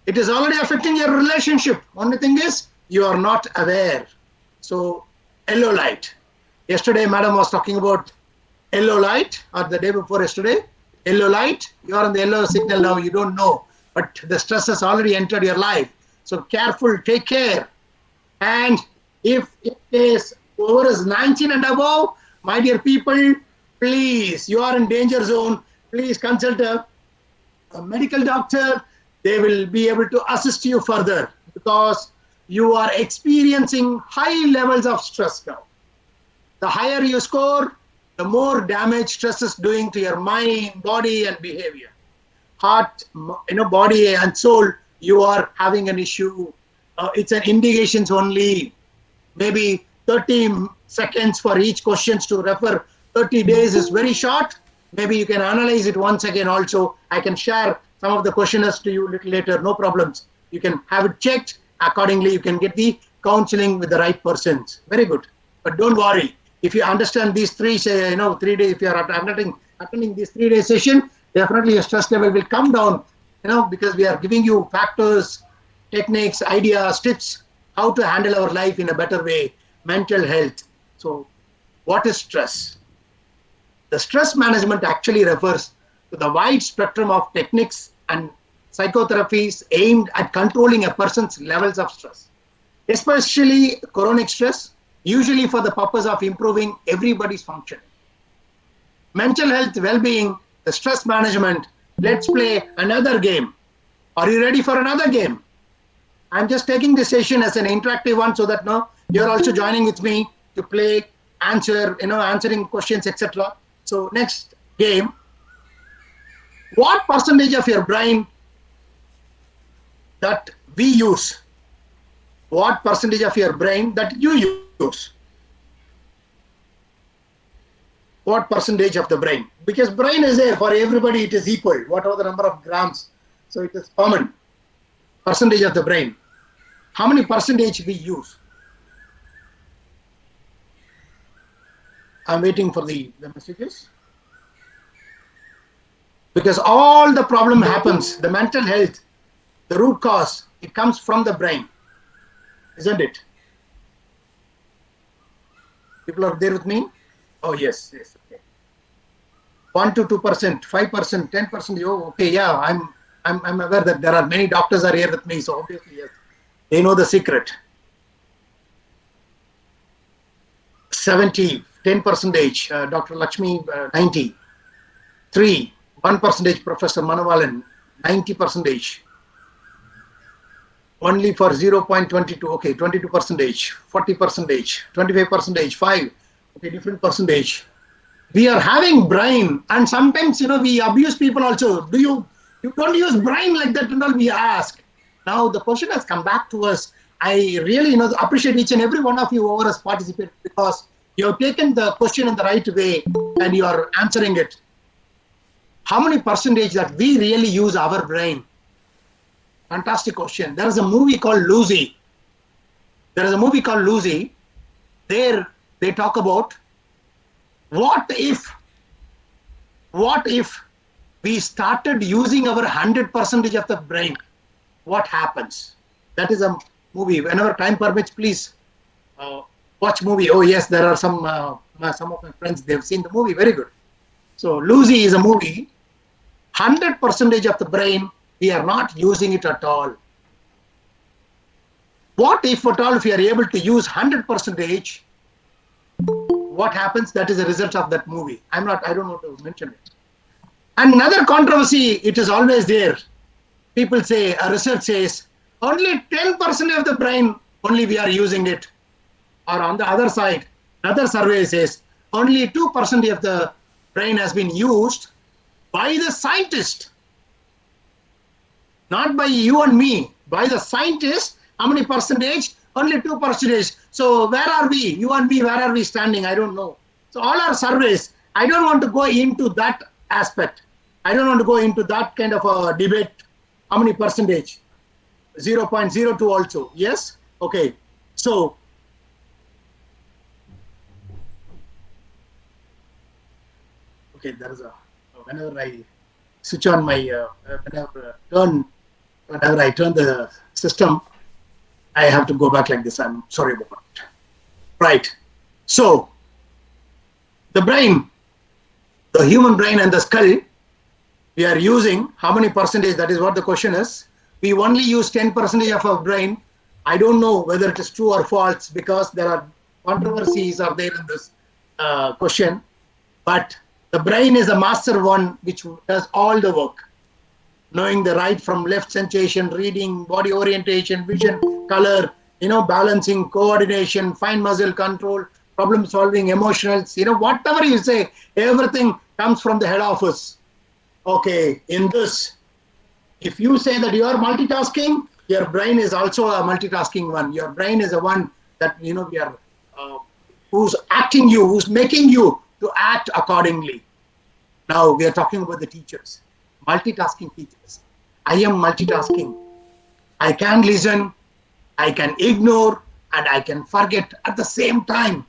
It is already affecting your relationship. Only thing is, you are not aware. So, yellow light. Yesterday, madam was talking about yellow light, or the day before yesterday. Yellow light, you are on the yellow signal now, you don't know. But the stress has already entered your life. So, careful, take care. And if it is over is 19 and above, my dear people, please, you are in danger zone. Please consult a medical doctor. They will be able to assist you further because you are experiencing high levels of stress now. The higher you score, the more damage stress is doing to your mind, body, and behavior. Heart, body and soul, you are having an issue. It's an indications only. Maybe 30 seconds for each questions to refer. 30 days is very short. Maybe you can analyze it once again also. I can share some of the questionnaires to you a little later, no problems. You can have it checked. Accordingly, you can get the counseling with the right persons. Very good. But don't worry. If you understand these 3 days, if you are attending this 3-day session, definitely your stress level will come down, because we are giving you factors, techniques, ideas, tips, how to handle our life in a better way, mental health. So what is stress? The stress management actually refers to the wide spectrum of techniques and psychotherapies aimed at controlling a person's levels of stress, especially chronic stress, usually for the purpose of improving everybody's function. Mental health, well-being, the stress management. Let's play another game. Are you ready for another game? I'm just taking this session as an interactive one so that now you're also joining with me to play, answering questions, etc. So next game. What percentage of your brain that we use? What percentage of your brain that you use? What percentage of the brain? Because brain is there for everybody, it is equal, whatever the number of grams. So it is common. Percentage of the brain. How many percentage we use? I'm waiting for the messages. Because all the problem happens, the mental health, the root cause, it comes from the brain. isn't it? People are there with me? Oh, yes, yes, okay. 1 to 2%, 5%, 10%. Oh, okay, yeah, I'm aware that there are many doctors are here with me, so obviously, yes, they know the secret. 70, 10%, Dr. Lakshmi, 90. 3, 1%, Professor Manavalan, 90%. Only for 0.22, okay, 22%, 40%, 25%, 5, okay, different percentage. We are having brain, and sometimes we abuse people also. You don't use brain like that and all, we ask. Now the question has come back to us. I really appreciate each and every one of you who has participated, because you have taken the question in the right way and you are answering it. How many percentage that we really use our brain? Fantastic question. There is a movie called Lucy. There they talk about what if we started using our 100% of the brain, what happens? That is a movie. Whenever time permits, please watch movie. Oh yes, there are some of my friends, they've seen the movie. Very good. So Lucy is a movie. 100% of the brain, we are not using it at all. What if at all, if we are able to use 100%, what happens? That is the result of that movie. I don't want to mention it. Another controversy, it is always there. People say, research says, only 10% of the brain, only we are using it. Or on the other side, another survey says, only 2% of the brain has been used by the scientist. Not by you and me, by the scientist. How many percentage? Only 2%. So where are we? You and me, where are we standing? I don't know. So all our surveys, I don't want to go into that aspect. I don't want to go into that kind of a debate. How many percentage? 0.02 also. Yes? Okay. So okay, there is a, whenever I switch on my whenever I turn the system, I have to go back like this. I'm sorry about it. Right. So the brain, the human brain and the skull, we are using how many percentage? That is what the question is. We only use 10% of our brain. I don't know whether it is true or false, because there are controversies are there in this question. But the brain is a master one which does all the work. Knowing the right from left sensation, reading, body orientation, vision, color, balancing, coordination, fine muscle control, problem solving, emotionals, whatever you say, everything comes from the head office. Okay, in this, if you say that you are multitasking, your brain is also a multitasking one. Your brain is a one that, we are, who's acting you, who's making you to act accordingly. Now we are talking about the teachers, multitasking teachers. I am multitasking. I can listen, I can ignore, and I can forget at the same time.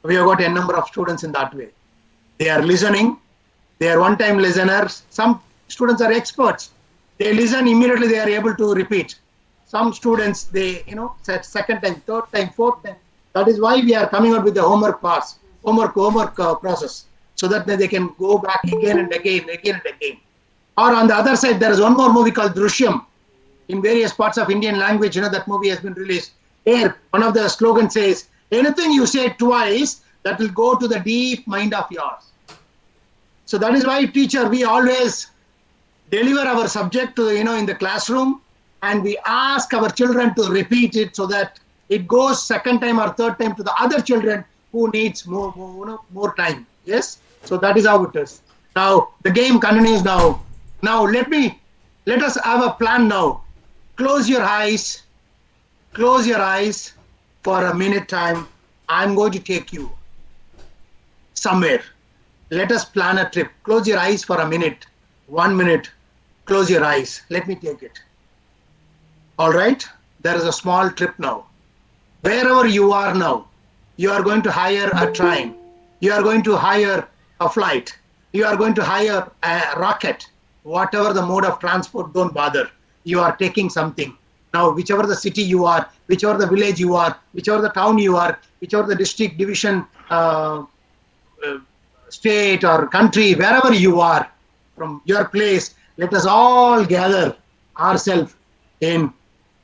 We have got a number of students in that way. They are listening. They are one-time listeners. Some students are experts. They listen immediately. They are able to repeat. Some students, they said second time, third time, fourth time. That is why we are coming out with the homework process, so that they can go back again and again. Or on the other side, there is one more movie called Drishyam. In various parts of Indian language, that movie has been released. Here, one of the slogans says, anything you say twice, that will go to the deep mind of yours. So that is why, teacher, we always deliver our subject to in the classroom, and we ask our children to repeat it, so that it goes second time or third time to the other children who needs more time. Yes. So that is how it is. Now the game continues. Now let us have a plan now. Close your eyes for a minute time. I'm going to take you somewhere. Let us plan a trip. Close your eyes for a minute. 1 minute. Close your eyes. Let me take it. All right. There is a small trip now. Wherever you are now, you are going to hire a train. You are going to hire a flight. You are going to hire a rocket. Whatever the mode of transport, don't bother. You are taking something. Now, whichever the city you are, whichever the village you are, whichever the town you are, whichever the district, division, state or country, wherever you are, from your place, let us all gather ourselves in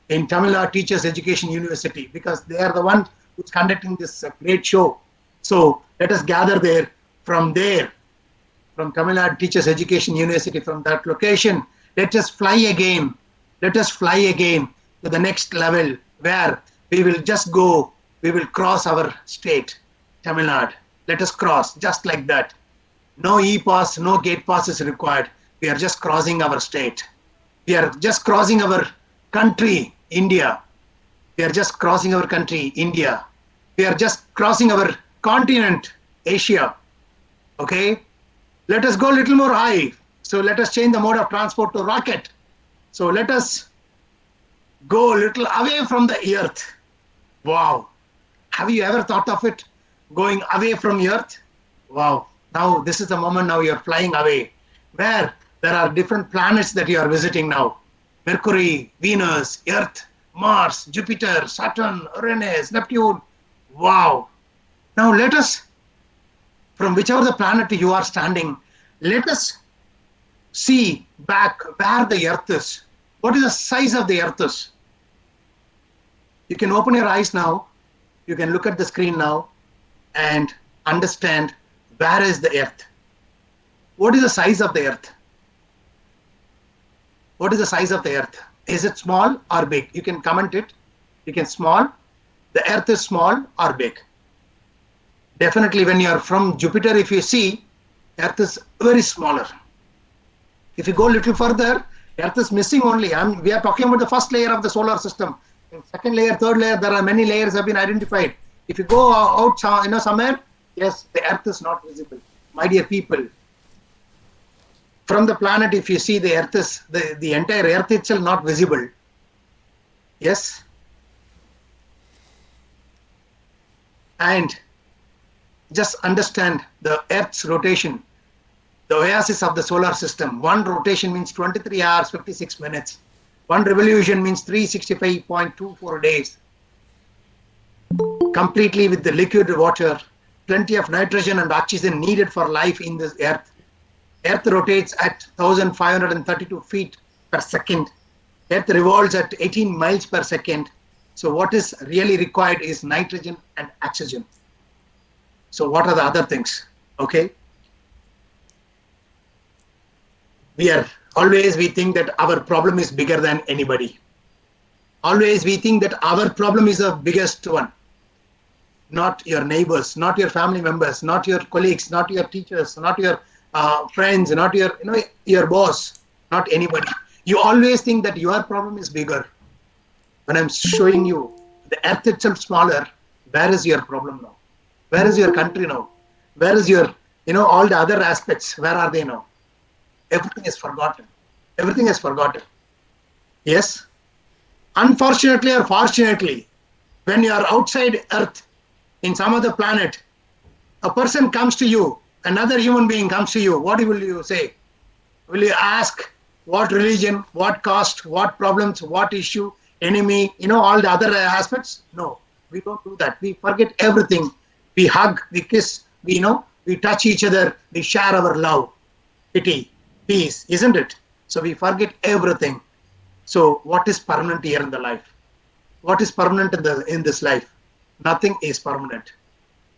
Tamil Nadu Teachers Education University, because they are the one who's conducting this great show. So let us gather there, from from Tamil Nadu Teachers Education University, from that location. Let us fly again. Let us fly again to the next level, where we will just go, we will cross our state, Tamil Nadu. Let us cross just like that. No e-pass, no gate pass is required. We are just crossing our state. We are just crossing our country, India. We are just crossing our country, India. We are just crossing our continent, Asia. Okay? Let us go a little more high. So let us change the mode of transport to rocket. So let us go a little away from the earth. Wow. Have you ever thought of it? Going away from earth? Wow. Now this is the moment. Now you're flying away, where there are different planets that you are visiting now. Mercury, Venus, Earth, Mars, Jupiter, Saturn, Uranus, Neptune. Wow. Now let us, from whichever the planet you are standing, let us see back where the earth is. What is the size of the earth is? You can open your eyes now. You can look at the screen now and understand where is the earth. What is the size of the earth? What is the size of the earth? Is it small or big? You can comment it. You can small. The earth is small or big. Definitely when you are from Jupiter, if you see, earth is very smaller. If you go a little further, earth is missing only. We are talking about the first layer of the solar system. In second layer, third layer, there are many layers have been identified. If you go out somewhere, yes, the earth is not visible. My dear people, from the planet, if you see, the earth is, the entire earth itself not visible. Yes. And just understand the earth's rotation, the oasis of the solar system. One rotation means 23 hours, 56 minutes. One revolution means 365.24 days. Completely with the liquid water, plenty of nitrogen and oxygen needed for life in this earth. Earth rotates at 1,532 feet per second. Earth revolves at 18 miles per second. So what is really required is nitrogen and oxygen. So what are the other things? Okay. We think that our problem is bigger than anybody. Always we think that our problem is the biggest one. Not your neighbors, not your family members, not your colleagues, not your teachers, not your friends, not your boss, not anybody. You always think that your problem is bigger. When I'm showing you the earth itself smaller, where is your problem now? Where is your country now? Where is your, all the other aspects? Where are they now? Everything is forgotten. Everything is forgotten. Yes. Unfortunately or fortunately, when you are outside Earth, in some other planet, a person comes to you, another human being comes to you, what will you say? Will you ask what religion, what caste, what problems, what issue, enemy, all the other aspects? No, we don't do that. We forget everything. We hug, we kiss, we touch each other, we share our love, pity, peace, isn't it? So we forget everything. So what is permanent here in the life? What is permanent in this life? Nothing is permanent.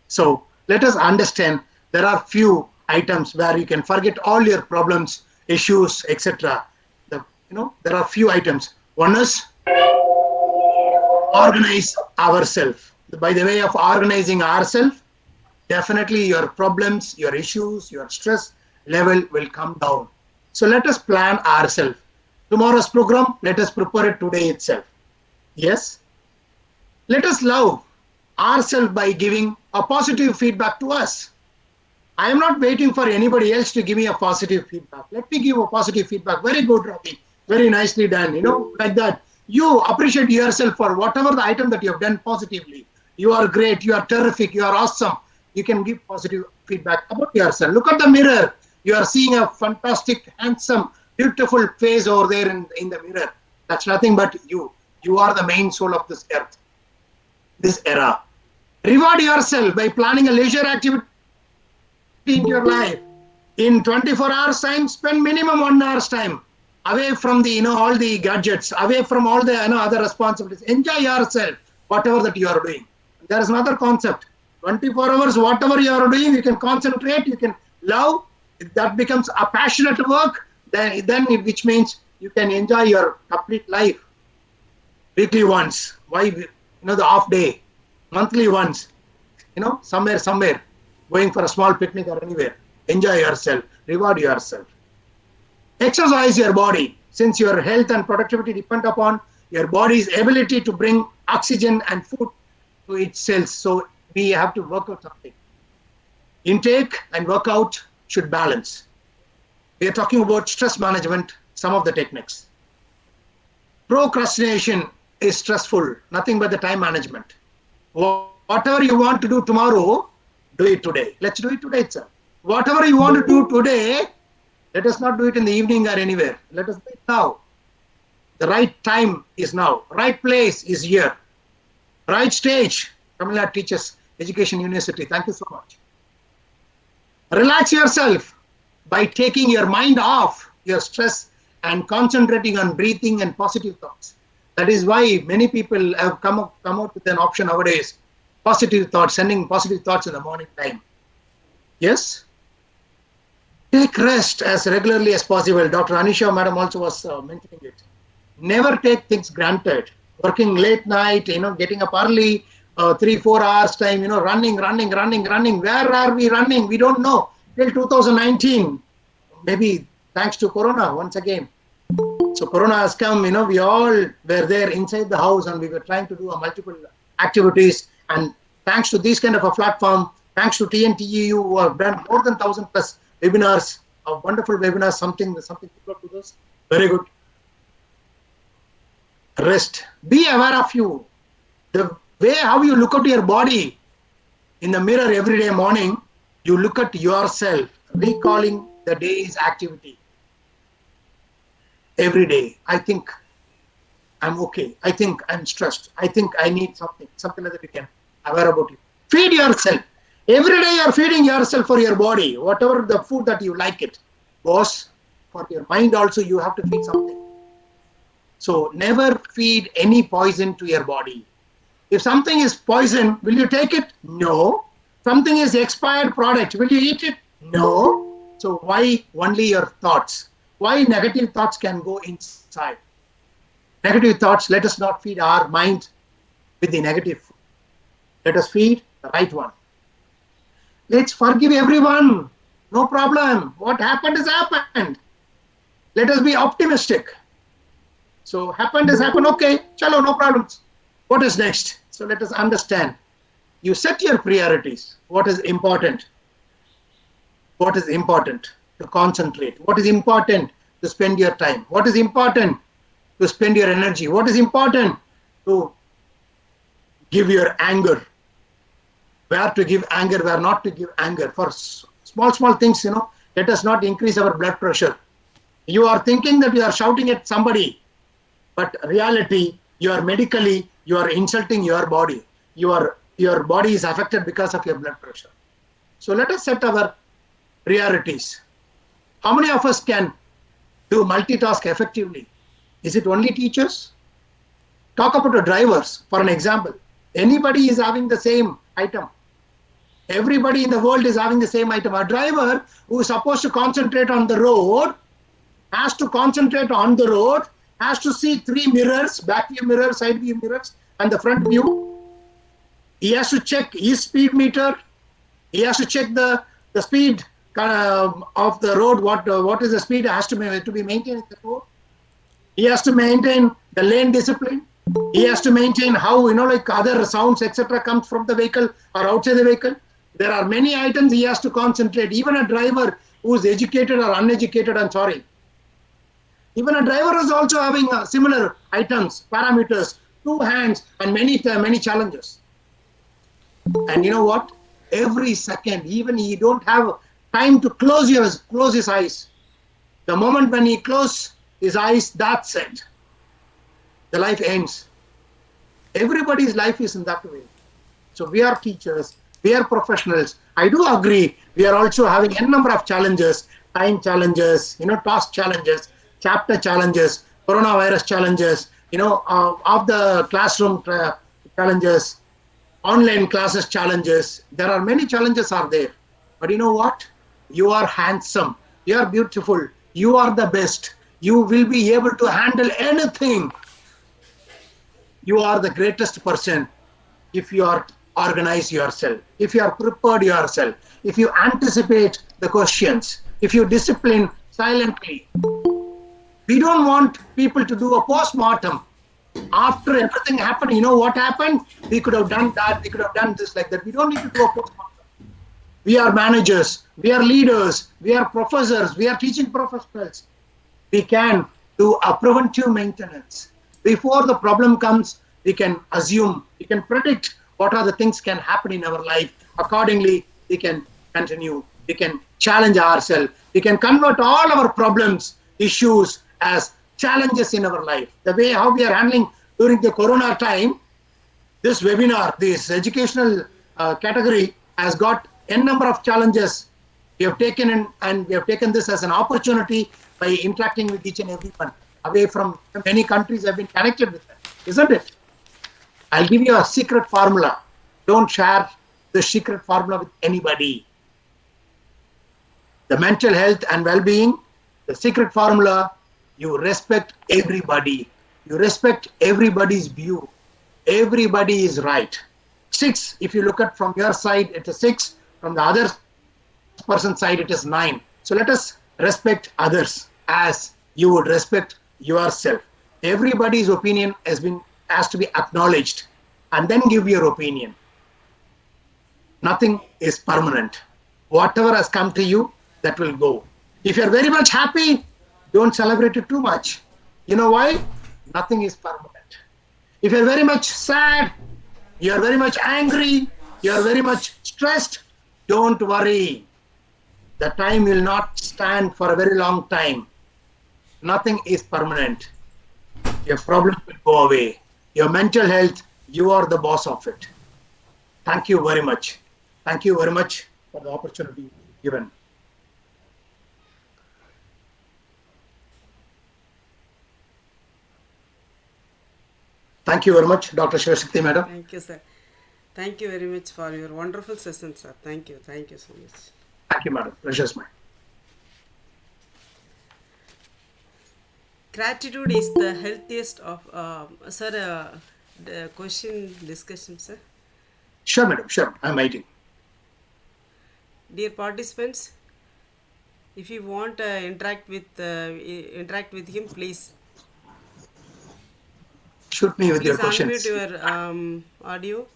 So let us understand there are few items where you can forget all your problems, issues, etc. There are few items. One is organize ourselves. By the way of organizing ourselves, definitely your problems, your issues, your stress level will come down. So let us plan ourselves. Tomorrow's program, let us prepare it today itself. Yes. Let us love ourselves by giving a positive feedback to us. I am not waiting for anybody else to give me a positive feedback. Let me give a positive feedback. Very good, Ravi. Very nicely done. Like that. You appreciate yourself for whatever the item that you have done positively. You are great. You are terrific. You are awesome. You can give positive feedback about yourself. Look at the mirror. You are seeing a fantastic, handsome, beautiful face over there in the mirror. That's nothing but you. You are the main soul of this earth, this era. Reward yourself by planning a leisure activity into your life. In 24 hours time, spend minimum 1 hour's time away from the all the gadgets, away from all the other responsibilities. Enjoy yourself, whatever that you are doing. There is another concept. 24 hours, whatever you are doing, you can concentrate, you can love. If that becomes a passionate work, then which means you can enjoy your complete life. Weekly once, why the off day, monthly once, somewhere, going for a small picnic or anywhere. Enjoy yourself, reward yourself. Exercise your body, since your health and productivity depend upon your body's ability to bring oxygen and food to its cells. So we have to work out something. Intake and workout should balance. We are talking about stress management, some of the techniques. Procrastination is stressful, nothing but the time management. Whatever you want to do tomorrow, do it today. Let's do it today itself. Whatever you want to do today, let us not do it in the evening or anywhere. Let us do it now. The right time is now. Right place is here. Right stage. Tamil Nadu Teachers Education University. Thank you so much. Relax yourself by taking your mind off your stress and concentrating on breathing and positive thoughts. That is why many people have come out with an option nowadays. Positive thoughts, sending positive thoughts in the morning time. Yes? Take rest as regularly as possible. Dr. Anisha madam also was mentioning it. Never take things granted. Working late night, getting up early, 3-4 hours time, running. Where are we running? We don't know. Till 2019, maybe thanks to Corona once again. So Corona has come, we all were there inside the house and we were trying to do multiple activities. And thanks to this kind of a platform, thanks to TNTEU who have done more than 1,000 plus webinars, wonderful webinars, something people to this. Very good. Rest. Be aware of you. The way how you look at your body in the mirror every day morning, you look at yourself, recalling the day's activity. Every day, I think I'm okay. I think I'm stressed. I think I need something like that you can aware about it. Feed yourself. Every day you're feeding yourself for your body, whatever the food that you like it. Boss, for your mind also you have to feed something. So never feed any poison to your body. If something is poison, will you take it? No. Something is expired product, will you eat it? No. So why only your thoughts? Why negative thoughts can go inside? Negative thoughts, let us not feed our mind with the negative food. Let us feed the right one. Let's forgive everyone. No problem. What happened has happened. Let us be optimistic. So happened has happened. Okay, chalo, no problems. What is next? So let us understand. You set your priorities. What is important? What is important to concentrate? What is important to spend your time? What is important to spend your energy? What is important to give your anger? Where to give anger, where not to give anger. For small things, let us not increase our blood pressure. You are thinking that you are shouting at somebody, but reality, you are medically, you are insulting your body. Your body is affected because of your blood pressure. So let us set our priorities. How many of us can do multitask effectively? Is it only teachers? Talk about the drivers, for an example. Anybody is having the same item. Everybody in the world is having the same item. A driver who is supposed to concentrate on the road has to concentrate on the road, has to see 3 mirrors, back view mirror, side view mirrors, and the front view. He has to check his speed meter. He has to check the speed of the road. What is the speed has to be maintained in the road. He has to maintain the lane discipline. He has to maintain how, like other sounds, etc. comes from the vehicle or outside the vehicle. There are many items he has to concentrate. Even a driver who is educated or uneducated, I'm sorry. Even a driver is also having similar items, parameters, 2 hands, and many challenges. And you know what? Every second, even he don't have time to close his eyes. The moment when he closes his eyes, that's it. The life ends. Everybody's life is in that way. So we are teachers, we are professionals. I do agree we are also having a number of challenges, time challenges, task challenges, chapter challenges, coronavirus challenges, of the classroom challenges, online classes challenges. There are many challenges are there. But you know what? You are handsome. You are beautiful. You are the best. You will be able to handle anything. You are the greatest person if you are organized yourself, if you are prepared yourself, if you anticipate the questions, if you discipline silently. We don't want people to do a post-mortem. After everything happened, you know what happened? We could have done that, we could have done this, like that. We don't need to do a post-mortem. We are managers, we are leaders, we are professors, we are teaching professionals. We can do a preventive maintenance. Before the problem comes, we can assume, we can predict what are the things can happen in our life. Accordingly, we can continue, we can challenge ourselves, we can convert all our problems, issues as challenges in our life. The way how we are handling during the corona time, this webinar, this educational category has got n number of challenges. We have taken in, and we have taken this as an opportunity by interacting with each and everyone. Away from many countries have been connected with them, isn't it? I'll give you a secret formula. Don't share the secret formula with anybody. The mental health and well-being, the secret formula, you respect everybody. You respect everybody's view. Everybody is right. 6, if you look at from your side, it is 6. From the other person's side, it is 9. So let us respect others as you would respect yourself. Everybody's opinion has to be acknowledged, and then give your opinion. Nothing is permanent. Whatever has come to you, that will go. If you're very much happy, don't celebrate it too much. You know why? Nothing is permanent. If you're very much sad, you're very much angry, you're very much stressed, don't worry. The time will not stand for a very long time. Nothing is permanent. Your problems will go away. Your mental health, you are the boss of it. Thank you very much. Thank you very much for the opportunity given. Thank you very much, Dr. Shivashakti Madam. Thank you, sir. Thank you very much for your wonderful session, sir. Thank you. Thank you so much. Thank you, Madam. Pleasure's mine. Gratitude is the healthiest of, sir, the question discussion, sir. Sure, Madam. Sure. I'm waiting. Dear participants, if you want to interact with him, please. Shoot me with your Please questions. unmute your audio.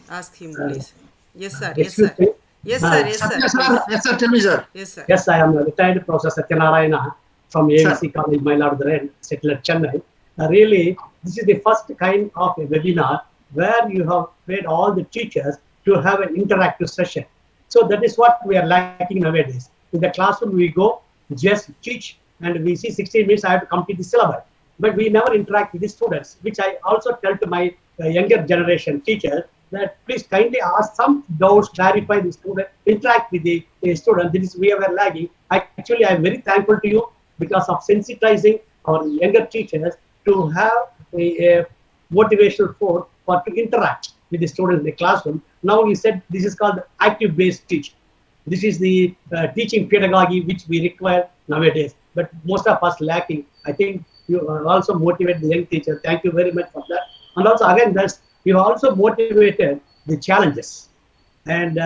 Ask him, please. Yes, sir. Yes, Excuse sir. me. Yes, sir. Yes, sir. Yes, sir. Please. Yes, sir. Tell me, sir. Yes, sir. Yes, I am a retired Professor Satyanarayana from AVC College, Mayiladuthurai, settled at Chennai. Really, this is the first kind of a webinar where you have made all the teachers to have an interactive session. So that is what we are lacking nowadays. In the classroom, we go, just teach, and we see 16 minutes, I have to complete the syllabus. But we never interact with the students, which I also tell to my younger generation teachers that please kindly ask some doubts, clarify the student, interact with the student. This is where we are lagging. Actually, I am very thankful to you because of sensitizing our younger teachers to have a motivational force or to interact with the students in the classroom. Now you said this is called active-based teaching. This is the teaching pedagogy which we require nowadays, but most of us lacking. I think you also motivate the young teacher. Thank you very much for that. And also again, you also motivated the challenges and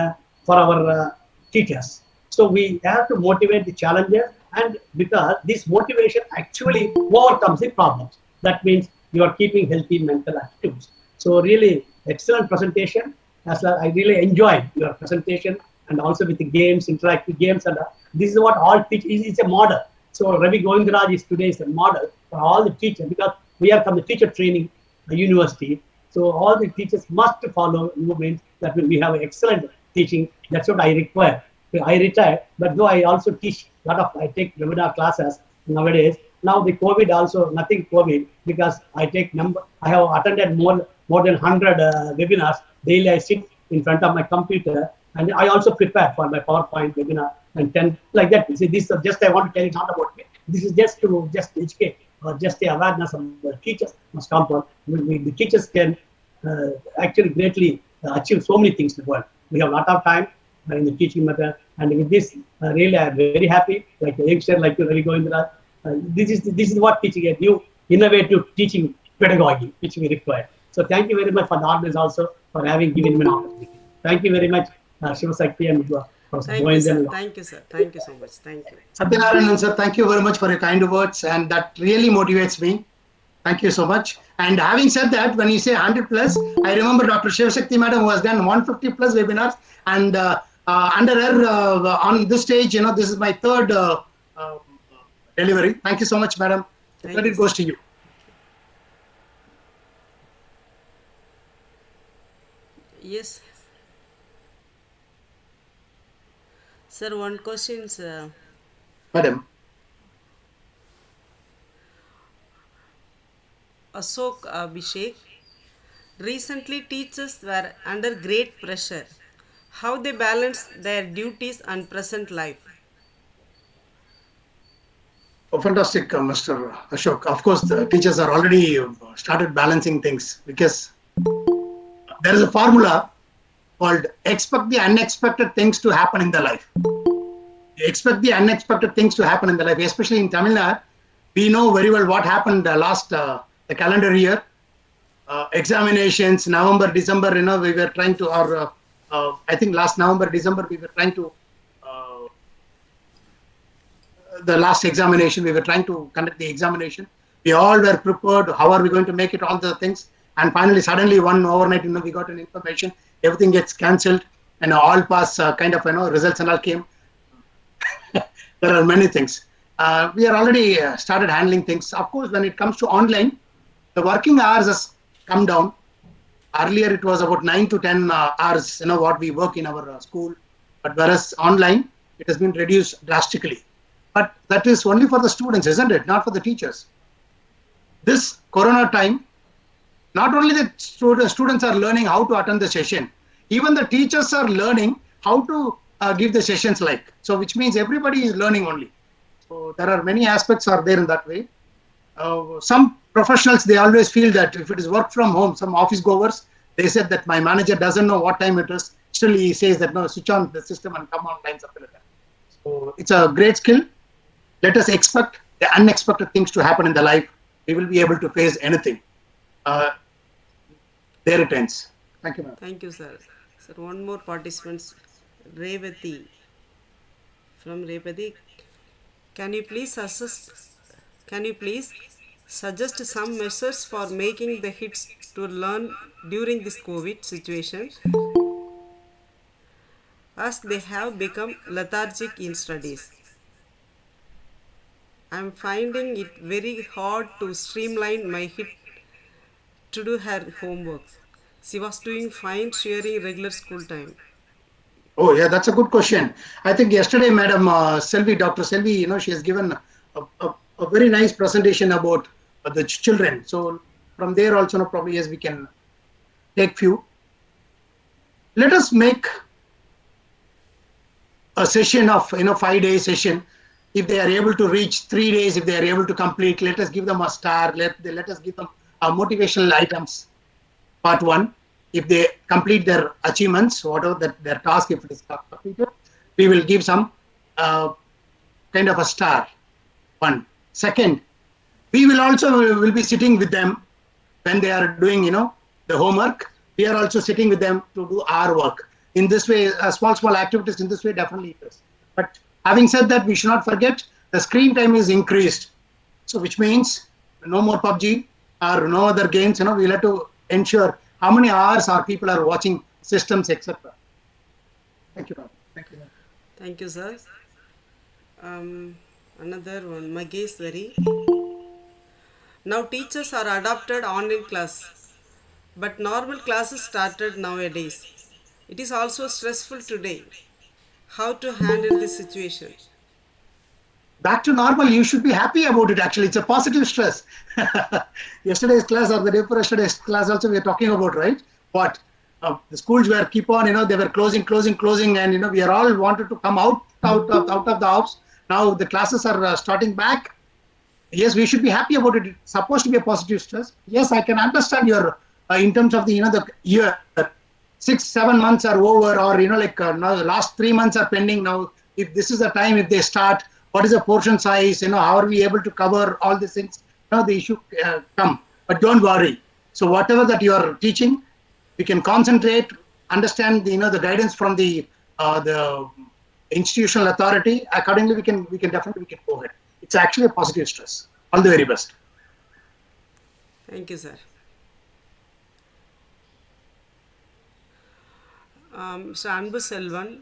for our teachers. So we have to motivate the challenges, and because this motivation actually overcomes the problems. That means you are keeping healthy mental attitudes. So really excellent presentation. As I really enjoyed your presentation, and also with the games, interactive games, and this is what all teach is a model. So Ravi Govindaraj is today is a model for all the teachers, because we are from the teacher training university. So all the teachers must follow movements. That we have excellent teaching. That's what I require. I retired, but though I also teach I take webinar classes nowadays. Now the COVID also, nothing COVID, because I have attended more than 100 webinars. Daily I sit in front of my computer, and I also prepare for my PowerPoint webinar and 10 like that. See, this is just, I want to tell you, not about me. This is just to just educate or just the awareness of the teachers must come on. The teachers can actually greatly achieve so many things in the world. We have a lot of time in the teaching method, and with this, really, I am very happy. Like a youngster, like you, really going there. This is what teaching a new innovative teaching pedagogy which we require. So thank you very much for the audience also for having given me an opportunity. Thank you very much, Shiva Sakti and Professor Thank you, sir. Goendan. Thank you, sir. Thank you so much. Thank you. Satyanarayanan sir, thank you very much for your kind words, and that really motivates me. Thank you so much. And having said that, when you say 100 plus, I remember Dr. Shivashakti madam who has done 150 plus webinars, and under her on this stage, this is my third delivery. Thank you so much, madam. The Thank you, credit goes sir. to you. Yes. Sir, one question, sir. Madam. Ashok Abhishek. Recently, teachers were under great pressure. How they balance their duties and present life? Oh, fantastic, Mr. Ashok. Of course, the teachers are already started balancing things, because there is a formula called expect the unexpected things to happen in the life. Expect the unexpected things to happen in the life, especially in Tamil Nadu. We know very well what happened last the calendar year. Examinations, November, December, we were trying to, or I think last November, December, we were trying to, the last examination, we were trying to conduct the examination. We all were prepared. How are we going to make it? All the things. And finally, suddenly, one overnight, we got an information. Everything gets cancelled, and all pass kind of, results and all came. There are many things. We are already started handling things. Of course, when it comes to online, the working hours has come down. Earlier, it was about 9 to 10 hours, what we work in our school. But whereas online, it has been reduced drastically. But that is only for the students, isn't it? Not for the teachers. This Corona time, not only the students are learning how to attend the session, even the teachers are learning how to give the sessions like. So which means everybody is learning only. So there are many aspects are there in that way. Some professionals, they always feel that if it is work from home, some office goers, they said that my manager doesn't know what time it is. Still he says that, no, switch on the system and come online, something like that. So it's a great skill. Let us expect the unexpected things to happen in the life. We will be able to face anything. There it ends. Thank you, ma'am. Thank you, sir. Sir, one more participant, Revati. From Revati, can you please suggest some measures for making the hits to learn during this COVID situation, as they have become lethargic in studies? I am finding it very hard to streamline my hit to do her homework. She was doing fine sharing regular school time. Oh, yeah, that's a good question. I think yesterday, Madam Selvi, Dr. Selvi, she has given a very nice presentation about the children. So from there also, probably, yes, we can take few. Let us make a session of, 5-day session. If they are able to reach 3 days, if they are able to complete, let us give them a star. Let us give them motivational items. Part 1. If they complete their achievements, whatever that their task, if it is completed, we will give some kind of a star. 1. Second, we will be sitting with them when they are doing, the homework. We are also sitting with them to do our work. In this way, small activities in this way definitely it is. But having said that, we should not forget the screen time is increased. So which means no more PUBG or no other games. We'll have to ensure how many hours our people are watching systems, etc. Thank you, ma'am. Thank you, ma'am. Thank you, sir. Another one, Mageshwari. Now teachers are adopted online class, but normal classes started nowadays. It is also stressful today. How to handle this situation? back to normal. You should be happy about it. Actually, it's a positive stress. Yesterday's class or the day before yesterday's class also we are talking about, right? What the schools were keep on, they were closing, and we are all wanted to come out of the house. Now the classes are starting back. Yes, we should be happy about it. It's supposed to be a positive stress. Yes, I can understand your in terms of the year. 6-7 months are over, or now the last 3 months are pending. Now, if this is the time, if they start, what is the portion size? How are we able to cover all these things? Now the issue come, but don't worry. So whatever that you are teaching, we can concentrate, understand the guidance from the institutional authority. Accordingly, we can definitely go ahead. It's actually a positive stress. All the very best. Thank you, sir. Mr. Anbu Selvan.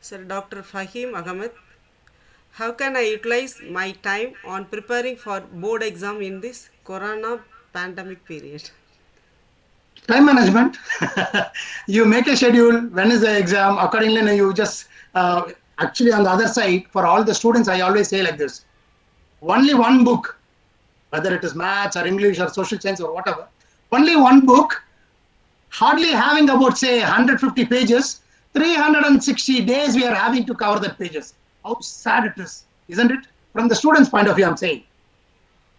Sir, Dr. Fahim Ahmed. How can I utilize my time on preparing for board exam in this corona pandemic period? Time management. You make a schedule. When is the exam? Accordingly, you just actually on the other side, for all the students, I always say like this: only one book, whether it is maths or English or social science or whatever, only one book, hardly having about say 150 pages, 360 days we are having to cover that pages. How sad it is, isn't it? From the student's point of view, I'm saying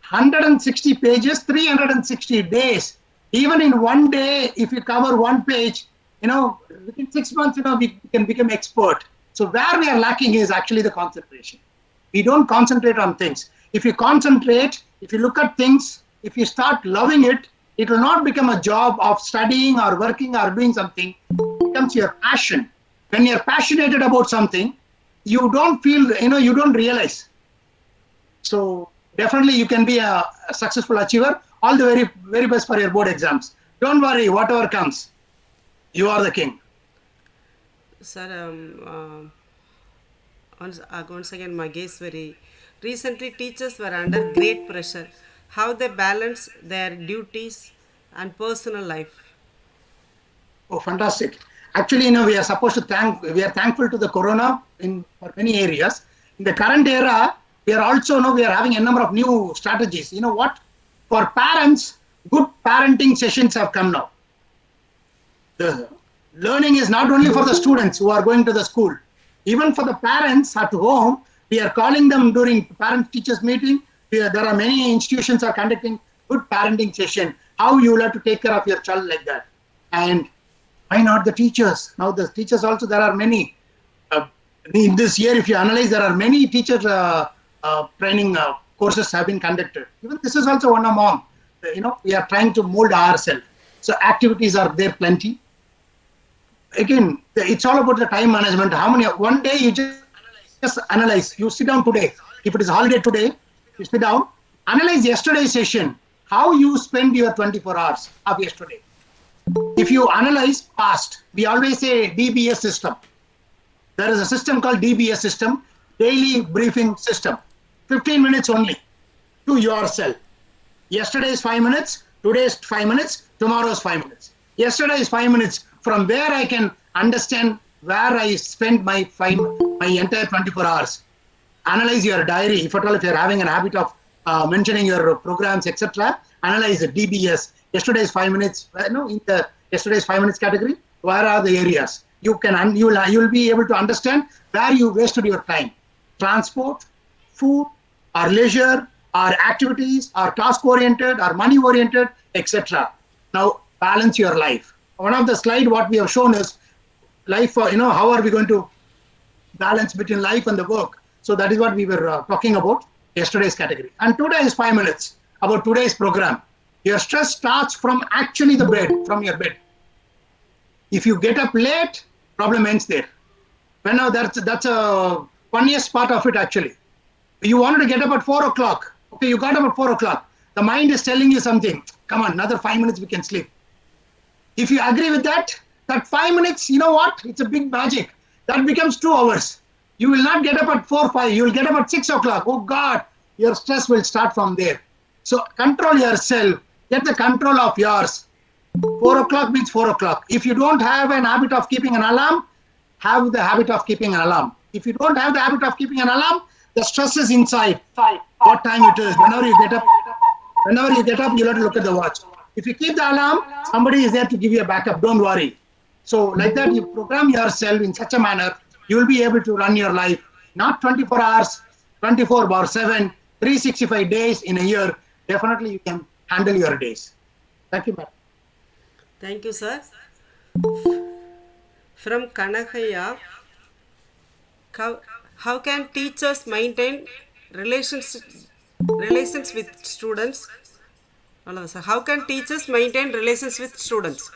160 pages, 360 days. Even in one day, if you cover one page, within 6 months, we can become expert. So where we are lacking is actually the concentration. We don't concentrate on things. If you concentrate, if you look at things, if you start loving it, it will not become a job of studying or working or doing something. It becomes your passion. When you're passionate about something, you don't feel, you don't realize. So definitely you can be a successful achiever. All the very, very best for your board exams. Don't worry, whatever comes, you are the king. Sir, once again, Mageshwari. Recently, teachers were under great pressure. How they balance their duties and personal life? Oh, fantastic. Actually, we are supposed to we are thankful to the corona for many areas. In the current era, we are also, we are having a number of new strategies. You know what? For parents, good parenting sessions have come now. The learning is not only for the students who are going to the school, even for the parents at home. We are calling them during parent-teachers meeting. There are many institutions are conducting good parenting session. How you will have to take care of your child like that. And why not the teachers? Now the teachers also, there are many. In this year, if you analyze, there are many teacher training courses have been conducted. Even this is also one among, we are trying to mold ourselves. So activities are there plenty. Again, it's all about the time management. How many, one day you just analyze. You sit down today. If it is holiday today, you sit down, analyze yesterday's session. How you spend your 24 hours of yesterday. If you analyze past, we always say DBS system. There is a system called DBS system, daily briefing system. 15 minutes only to yourself. Yesterday is 5 minutes, today is 5 minutes, tomorrow is 5 minutes. Yesterday is 5 minutes from where I can understand where I spend my entire 24 hours. Analyze your diary. If at all, if you're having a habit of mentioning your programs, etc., analyze the DBS. Yesterday is 5 minutes. In the yesterday's 5 minutes category, where are the areas? You will be able to understand where you wasted your time. Transport, food, or leisure, or activities, or task-oriented, or money-oriented, etc. Now, balance your life. One of the slide what we have shown is life, how are we going to balance between life and the work. So that is what we were talking about, yesterday's category. And today is 5 minutes about today's program. Your stress starts from actually the bed, from your bed. If you get up late, problem ends there. Well, now that's a funniest part of it actually. You wanted to get up at 4 o'clock. Okay, you got up at 4 o'clock. The mind is telling you something. Come on, another 5 minutes we can sleep. If you agree with that 5 minutes, you know what? It's a big magic. That becomes 2 hours. You will not get up at 4, 5. You will get up at 6 o'clock. Oh God, your stress will start from there. So control yourself. Get the control of yours. 4 o'clock means 4 o'clock. If you don't have an habit of keeping an alarm, have the habit of keeping an alarm. If you don't have the habit of keeping an alarm, the stress is inside. What time it is. Whenever you get up, you'll have to look at the watch. If you keep the alarm, somebody is there to give you a backup. Don't worry. So like that, you program yourself in such a manner, you will be able to run your life, not 24 hours, 24/7, 365 days in a year. Definitely you can handle your days. Thank you, madam. Thank you, sir. From Kanakaya, how can teachers maintain relations with students? Hello, sir. How can teachers maintain relations with students?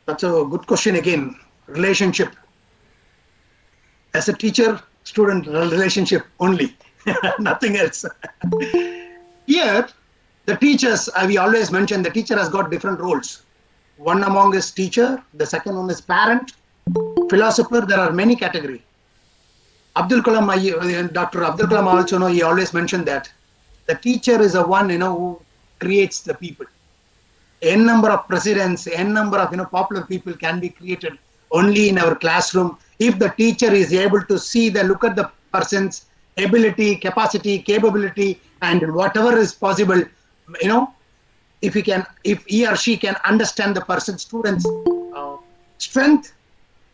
That's a good question again. Relationship. As a teacher-student relationship only, nothing else. Here, the teachers, we always mention the teacher has got different roles. One among is teacher, the second one is parent, philosopher. There are many categories. Dr. Abdul Kalam also, he always mentioned that the teacher is the one, who creates the people. N number of presidents, N number of popular people can be created only in our classroom if the teacher is able to look at the person's ability, capacity, capability, and whatever is possible. If he or she can understand the person's student's strength,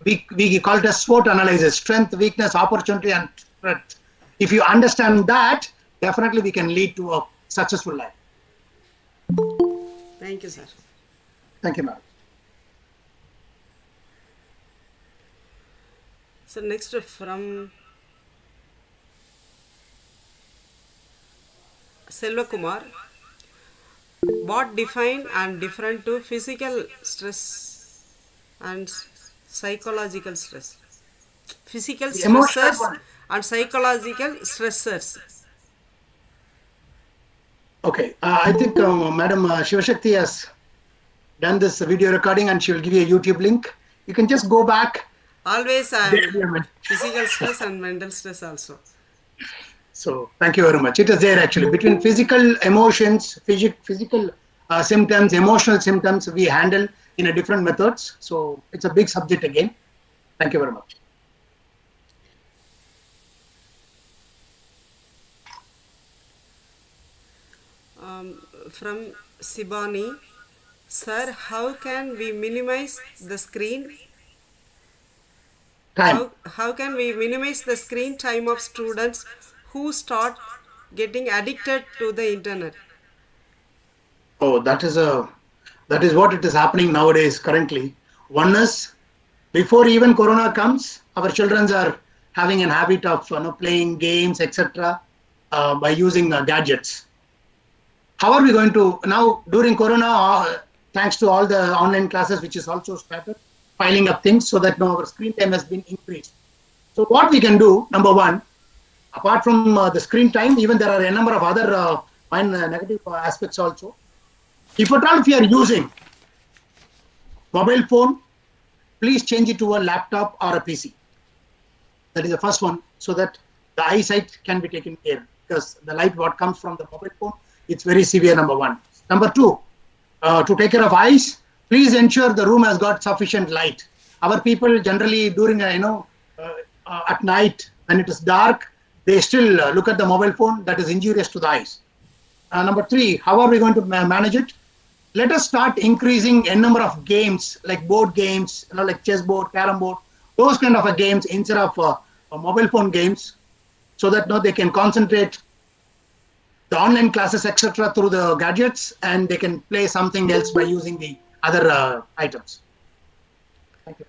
we call it a SWOT analysis: strength, weakness, opportunity, and threat. If you understand that, definitely we can lead to a successful life. Thank you, sir. Thank you, ma'am. So next from Selva Kumar, what define and different to physical stress and psychological stress? Physical stressors and psychological stressors. Okay, I think Madam Shivashakti has done this video recording and she will give you a YouTube link. You can just go back. Always physical stress and mental stress also. So thank you very much. It is there actually. Between physical emotions, physical symptoms, emotional symptoms, we handle in a different methods. So it's a big subject again. Thank you very much. From Sibani, sir, how can we minimize the screen Time. How can we minimize the screen time of students who start getting addicted to the internet? Oh, that is what it is happening nowadays currently. One is, before even Corona comes, our children are having a habit of playing games, etc. By using gadgets. How are we going to now during Corona? Thanks to all the online classes, which is also started piling up things, so that now our screen time has been increased. So what we can do, number one, apart from the screen time, even there are a number of other negative aspects also. If at all if you are using mobile phone, please change it to a laptop or a PC. That is the first one, so that the eyesight can be taken care, because the light what comes from the mobile phone, it's very severe, number one. Number two, to take care of eyes, please ensure the room has got sufficient light. Our people generally during at night when it is dark, they still look at the mobile phone. That is injurious to the eyes. Number three, how are we going to manage it? Let us start increasing a number of games, like board games, like chessboard, carom board, those kind of games instead of mobile phone games, so that they can concentrate the online classes, etc., through the gadgets, and they can play something else by using the other items. Thank you.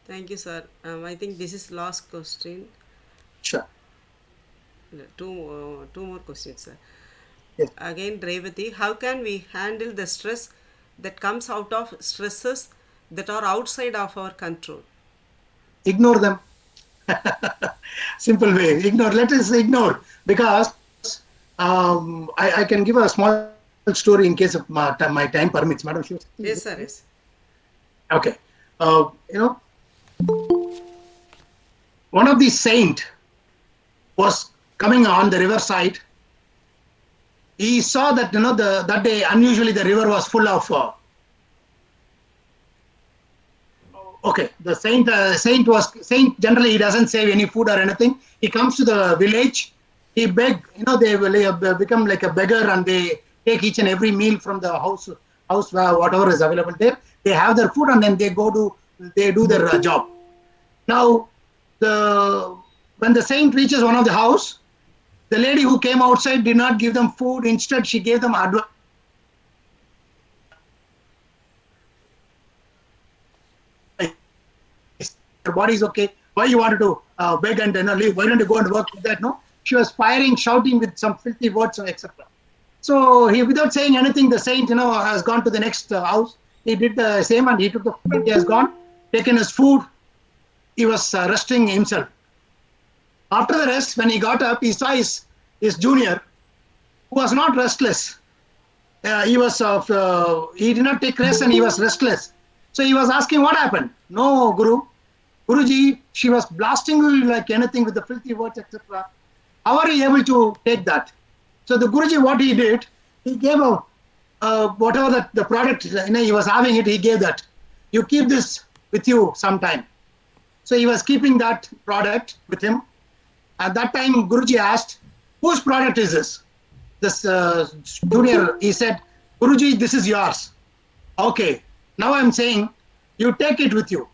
Thank you, sir. I think this is last question. Sure. Two more questions, sir. Yes. Again, Revati, how can we handle the stress that comes out of stresses that are outside of our control? Ignore them. Simple way. Ignore. Let us ignore, because I can give a small story in case of my time permits, Madam. Yes, sir. Yes. Okay. One of these saint was coming on the riverside. he saw that that day unusually the river was full of. Okay, the saint generally he doesn't save any food or anything. He comes to the village, he beg, they will become like a beggar, and they take each and every meal from the house whatever is available there. They have their food and then they do their job. Now when the saint reaches one of the house, the lady who came outside did not give them food. Instead, she gave them advice. Your body is okay. Why you wanted to beg and leave? Why don't you go and work with that? No, she was firing, shouting with some filthy words, etc. So he, without saying anything, the saint, has gone to the next house. He did the same, and he took the food. He has gone, taken his food. He was resting himself. After the rest, when he got up, he saw his junior, who was not restless. He did not take rest, and he was restless. So he was asking, what happened? No, Guruji, she was blasting you like anything with the filthy words, etc. How are you able to take that? So the Guruji, what he did, he gave whatever the product, he was having it, he gave that. You keep this with you sometime. So he was keeping that product with him. At that time, Guruji asked, whose product is this? This junior, he said, Guruji, this is yours. Okay, now I'm saying, you take it with you.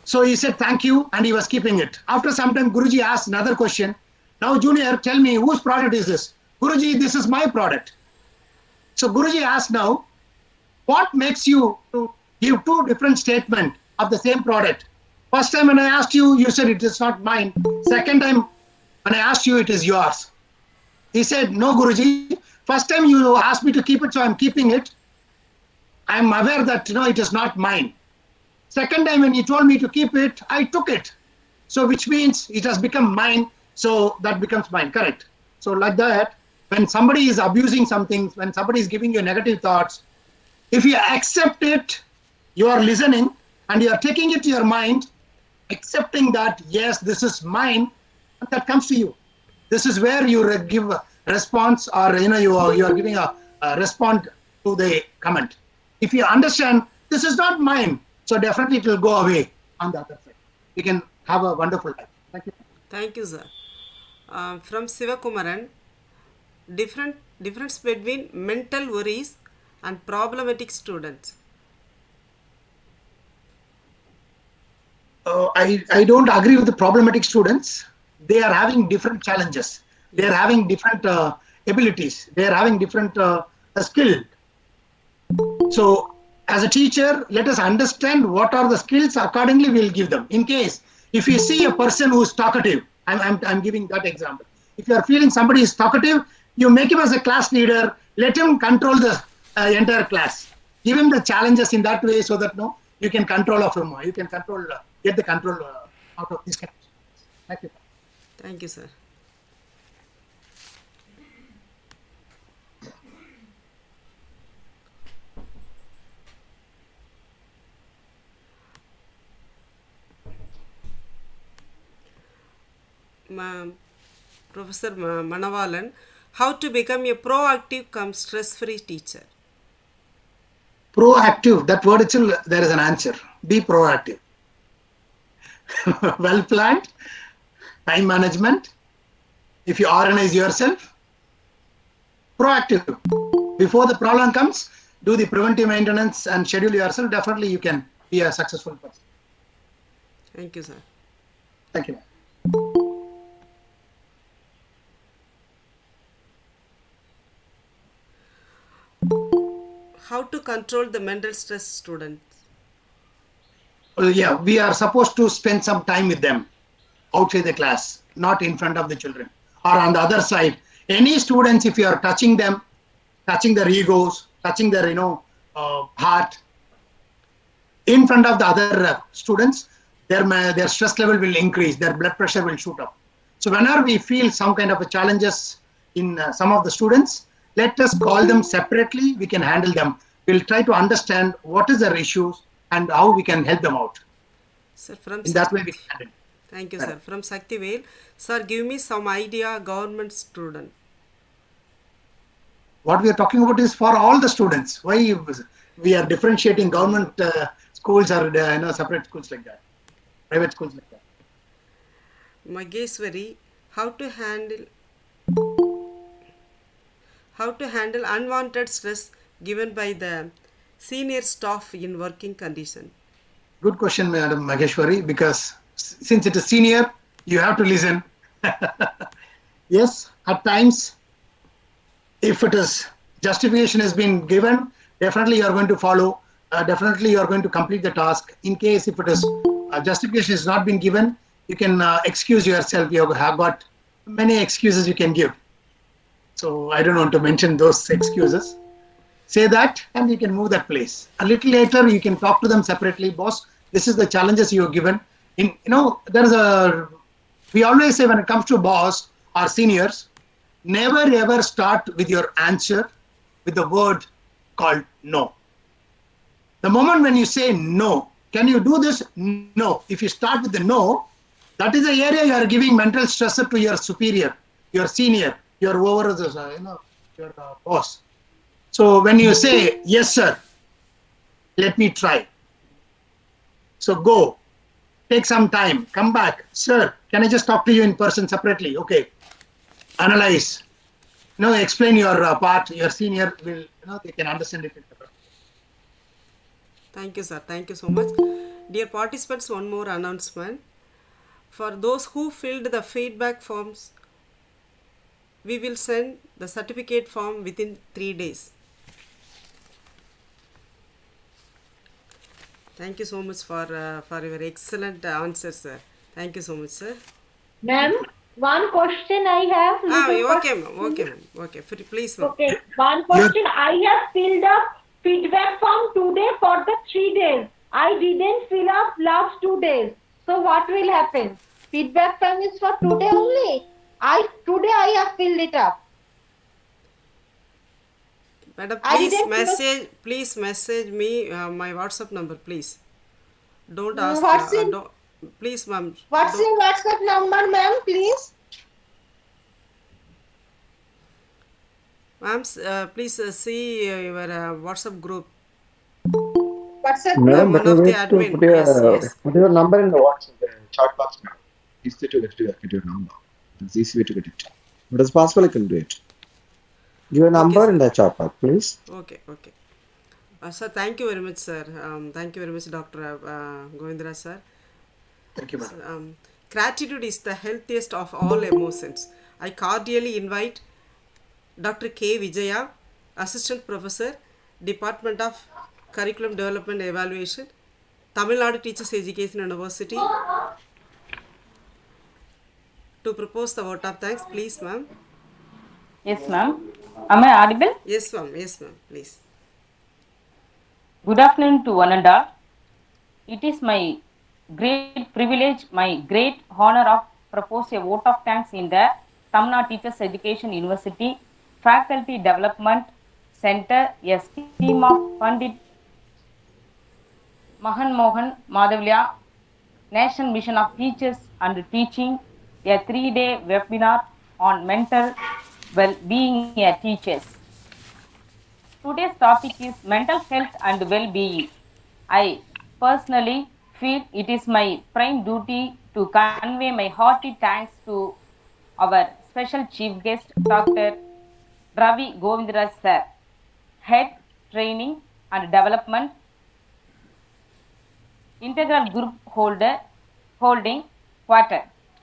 So he said, thank you, and he was keeping it. After some time, Guruji asked another question. Now, junior, tell me, whose product is this? Guruji, this is my product. So Guruji asked now, what makes you to give two different statements of the same product? First time when I asked you, you said it is not mine. Second time when I asked you, it is yours. He said, no, Guruji. First time you asked me to keep it, so I'm keeping it. I'm aware that it is not mine. Second time when you told me to keep it, I took it. So which means it has become mine. So that becomes mine. Correct. So like that, when somebody is abusing something, when somebody is giving you negative thoughts, if you accept it, you are listening and you are taking it to your mind, accepting that, yes, this is mine, and that comes to you. This is where you give a response, or you are giving a response to the comment. If you understand, this is not mine, so definitely it will go away on the other side. We can have a wonderful life. Thank you. Thank you, sir. From Sivakumaran, difference between mental worries and problematic students. I don't agree with the problematic students. They are having different challenges. They are having different abilities. They are having different skill. So as a teacher, let us understand what are the skills. Accordingly, we'll give them. In case, if you see a person who is talkative, I'm giving that example. If you are feeling somebody is talkative, you make him as a class leader. Let him control the entire class. Give him the challenges in that way, so that you can control of him. You can get the control out of this kind of situations. Thank you. Thank you, sir. Professor Manavalan, how to become a proactive come stress-free teacher? Proactive, that word itself, there is an answer. Be proactive. Well planned, time management. If you organize yourself, proactive. Before the problem comes, do the preventive maintenance and schedule yourself. Definitely you can be a successful person. Thank you, sir. Thank you. How to control the mental stress students? Well, yeah, we are supposed to spend some time with them outside the class, not in front of the children. Or on the other side, any students, if you are touching them, touching their egos, touching their heart, in front of the other students, their stress level will increase, their blood pressure will shoot up. So whenever we feel some kind of a challenges in some of the students, let us call them separately. We can handle them. We'll try to understand what is their issues and how we can help them out. Sir, from in that way we can handle. Thank you, sir. From Saktivel, sir, give me some idea government student. What we are talking about is for all the students. Why we are differentiating government schools or separate schools like that, private schools like that. Mageshwari, how to handle unwanted stress given by the senior staff in working condition. Good question, Madam Mageshwari, because since it is senior, you have to listen. Yes, at times, if it is justification has been given, definitely you are going to follow. Definitely you are going to complete the task. In case if it is justification has not been given, you can excuse yourself. You have got many excuses you can give. So I don't want to mention those excuses. Say that and you can move that place. A little later, you can talk to them separately. Boss, this is the challenges you are given. We always say when it comes to boss or seniors, never ever start with your answer with the word called no. The moment when you say no, can you do this? No. If you start with the no, that is the area you are giving mental stressor to your superior, your senior, your your boss. So when you say, yes, sir, let me try. So go, take some time, come back. Sir, can I just talk to you in person separately? Okay. Analyze. Explain your part. Your senior will, they can understand it. Thank you, sir. Thank you so much. Dear participants, one more announcement. For those who filled the feedback forms, we will send the certificate form within 3 days. Thank you so much for your excellent answer, sir. Thank you so much, sir. Ma'am, one question I have. Okay, ma'am. Okay, ma'am. Okay, please, ma'am. Okay, one question. I have filled up feedback form today for the 3 days. I didn't fill up last 2 days. So what will happen? Feedback form is for today only. Today I have filled it up. Madam, I didn't fill up. please message me my WhatsApp number, please. Don't ask. Please, ma'am. What's your WhatsApp number, ma'am, please? Ma'am, please see your WhatsApp group. WhatsApp Madam, One better of the way to admin. Yes. put your number in the WhatsApp chat box, madam. Easy to get your number. It's easy way to get it. But it's possible I can do it. Give your number sir. in the chat box, please. Okay. Sir, thank you very much, sir. Thank you very much, Dr. Govindra, sir. Thank you, madam. Gratitude is the healthiest of all emotions. I cordially invite Dr. K. Vijaya, Assistant Professor, Department of Curriculum Development Evaluation, Tamil Nadu Teachers Education University, to propose the vote of thanks. Please, ma'am. Yes, ma'am. Am I audible? Yes, ma'am. Please. Good afternoon to one and all. It is my great privilege, my great honor of propose a vote of thanks in the Tamil Nadu Teachers Education University Faculty Development Center, a scheme of Pandit Mahan Mohan Madhavya National Mission of Teachers and Teaching, a 3-day webinar on mental well-being a teachers. Today's topic is mental health and well-being. I personally feel it is my prime duty to convey my hearty thanks to our special chief guest, Dr. Ravi Govindra sir, Head Training and Development, Integral Group Holding Quarter.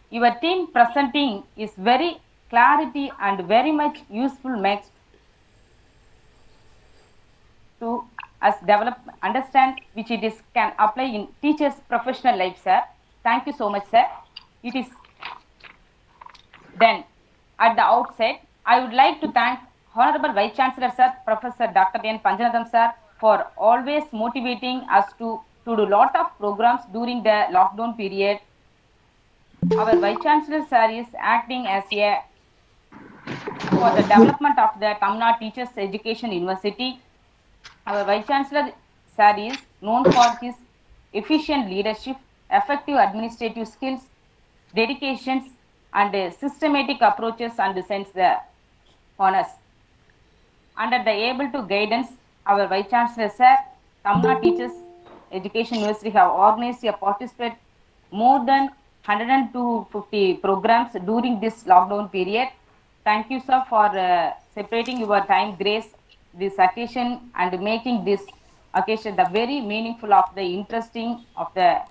Your team presenting is very clarity and very much useful makes to us develop, understand which it is can apply in teachers' professional life, sir. Thank you so much, sir. It is then at the outset, I would like to thank Honorable Vice Chancellor, sir, Professor Dr. N. Panjanathan, sir, for always motivating us to do a lot of programs during the lockdown period. Our Vice Chancellor, sir, is acting as a for the development of the Tamil Nadu Teachers Education University. Our Vice Chancellor, sir, is known for his efficient leadership, effective administrative skills, dedications, and systematic approaches and sends the honors. Under the able to guidance, our Vice Chancellor Sir, Tamna Teachers Education University have organized a participate more than 150 programs during this lockdown period. Thank you, sir, for separating your time, grace, this occasion and making this occasion the very meaningful of the interesting of the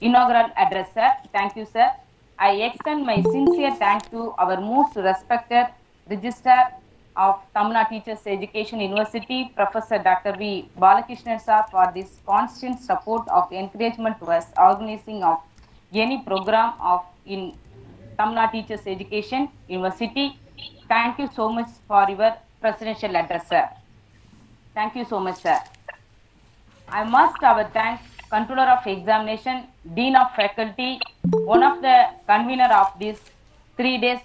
inaugural address, sir. Thank you, sir. I extend my sincere thanks to our most respected Registrar of Tamil Nadu Teachers Education University, Professor Dr. V. Balakrishnan sir, for this constant support of encouragement to us organizing of any program of in Tamil Nadu Teachers Education University. Thank you so much for your presidential address, sir. Thank you so much, sir. I must our thank Controller of Examination, Dean of Faculty, one of the convener of this 3 days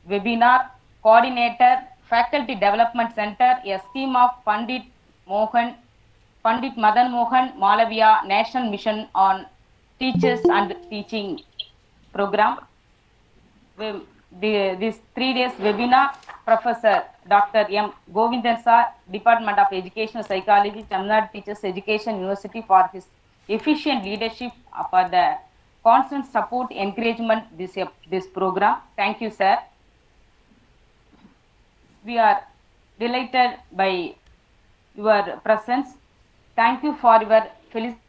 webinar, coordinator, Faculty Development Center, a scheme of Pandit Madan Mohan Malaviya National Mission on Teachers and Teaching Program. This 3 days webinar, Professor Dr. M. Govindan sir, Department of Educational Psychology, Tamil Nadu Teachers Education University, for his efficient leadership for the constant support, encouragement this program. Thank you, sir. We are delighted by your presence. Thank you for your felicitations.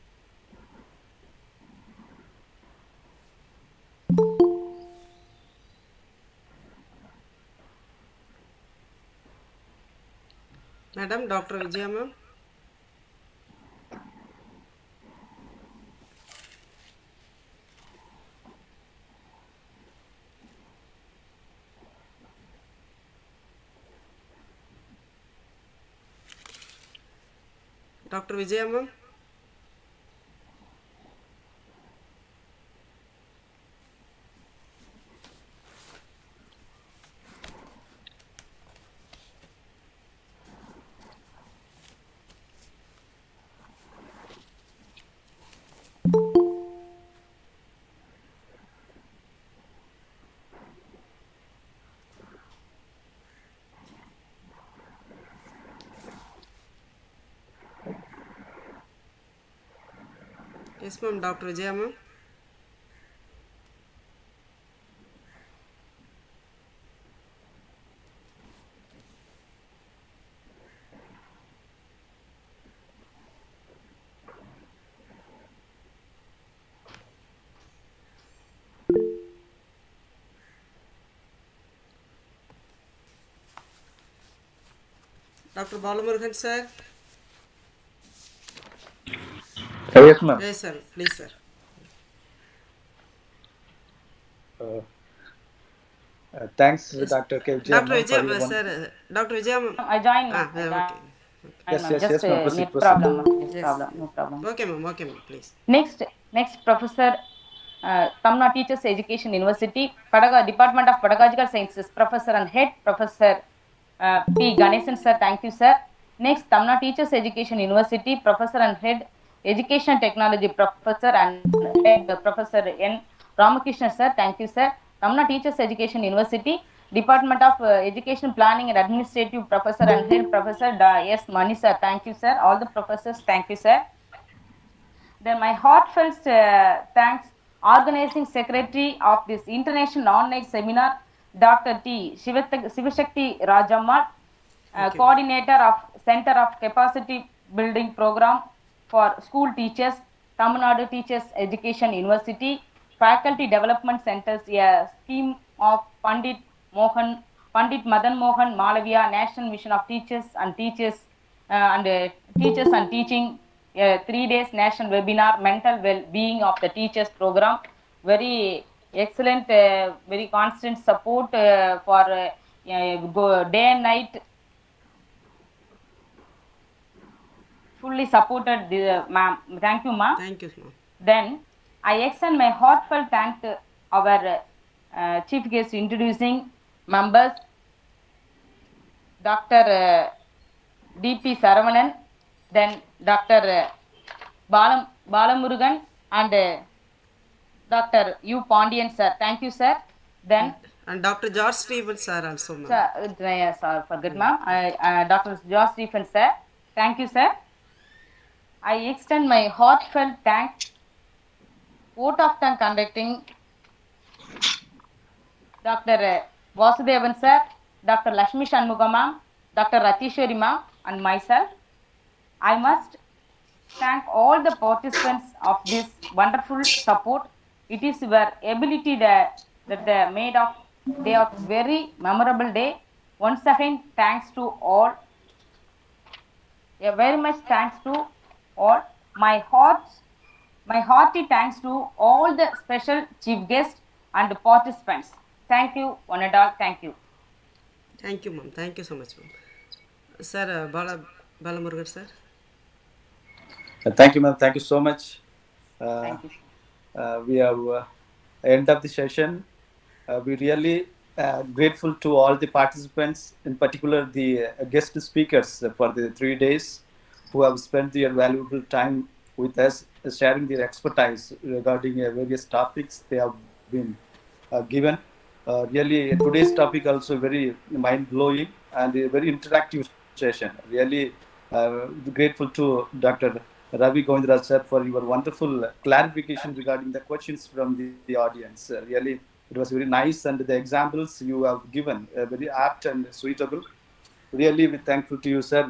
Madam, Dr. Vijaya ma'am. Dr. Vijaya ma'am. Yes, ma'am, Dr. Vijaya ma'am. Dr. Balamurugan sir. Yes, ma'am. Yes, sir. Please, sir. Thanks, Yes. Dr. K. Dr. for Vijaya, your sir. Dr. Vijaya ma'am. I join. Okay. Yes, Just ma'am. Proceed, net proceed. problem. This Yes. problem, no problem. Okay, ma'am, please. Next, Professor Tamil Nadu Teachers Education University, Department of Pedagogical Sciences, Professor and Head, Professor P. Ganesan, sir. Thank you, sir. Next, Tamil Nadu Teachers Education University, Professor and Head, Education Technology, Professor and Head, Professor N. Ramakrishnan, sir. Thank you, sir. Tamil Nadu Teachers Education University, Department of Education Planning and Administrative, Professor and Head, Professor S. Mani, sir. Thank you, sir. All the professors, thank you, sir. Then my heartfelt thanks, organizing secretary of this international online seminar, Dr. T. Shivashakti Rajammal, coordinator of Center of Capacity Building Program for School Teachers, Tamil Nadu Teachers Education University, Faculty Development Centers, a scheme of Pandit Madan Mohan Malaviya National Mission of Teachers and Teachers and Teaching, a 3 days national webinar, mental well-being of the teachers program. Very excellent, very constant support for day and night. Fully supported, ma'am. Thank you, ma'am. Thank you, ma'am. Then I extend my heartfelt thanks to our chief guest introducing members, Dr. D.P. Saravanan, then Dr. Balamurugan and Dr. U. Pandian, sir. Thank you, sir. Then And Dr. George Stevens, sir, also, ma'am. Sir, yes, forget, ma'am. Dr. Josh Stephen, sir. Thank you, sir. I extend my heartfelt thanks. Vote of thank conducting Dr. Vasudevan, sir, Dr. Lakshmi Shanmugam, ma'am, Dr. Ratishwari, ma'am, and myself. I must thank all the participants of this wonderful support. It is your ability that they made of day of very memorable day. Once again, thanks to all. A very much thanks to all. My hearty thanks to all the special chief guests and participants. Thank you, one and all. Thank you. Thank you, ma'am. Thank you so much, ma'am. Sir, Balamurugan, sir. Thank you, ma'am. Thank you so much. Thank you. We have end of the session. We really grateful to all the participants, in particular the guest speakers for the 3 days who have spent their valuable time with us, sharing their expertise regarding various topics they have been given. Really, today's topic also very mind-blowing and a very interactive session. Really grateful to Dr. Ravi Govindraj sir for your wonderful clarification regarding the questions from the audience. Really, it was very nice, and the examples you have given very apt and suitable. Really, we're thankful to you, sir.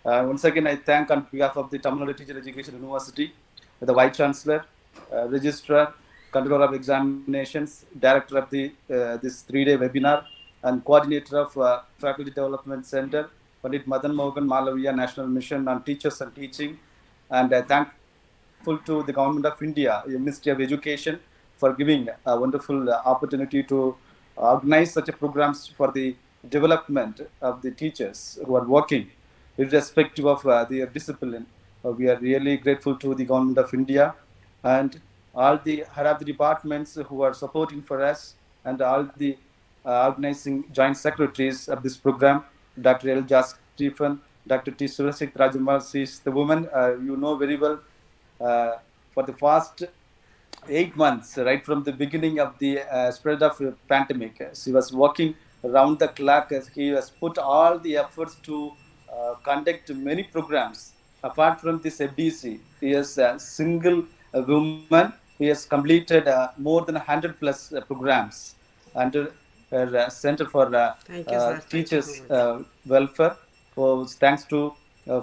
Once again, I thank on behalf of the Tamil Nadu Teacher Education University, the Vice Chancellor, Registrar, Controller of Examinations, Director of the this 3-day webinar, and Coordinator of Faculty Development Center, Pandit Madan Mohan Malaviya National Mission on Teachers and Teaching, and thankful to the Government of India, the Ministry of Education, for giving a wonderful opportunity to organize such a programs for the development of the teachers who are working irrespective of their discipline. We are really grateful to the Government of India and all the head of the departments who are supporting for us, and all the organizing joint secretaries of this program, Dr. L. Jas Stephen, Dr. T. Surasik Rajamal, she is the woman you know very well. For the past 8 months, right from the beginning of the spread of pandemic, she was working around the clock. He has put all the efforts to conduct many programs. Apart from this FDC, he is a single woman. He has completed more than 100 plus programs under Center for Thank you, sir. Thank you so Teachers much. Welfare. So thanks to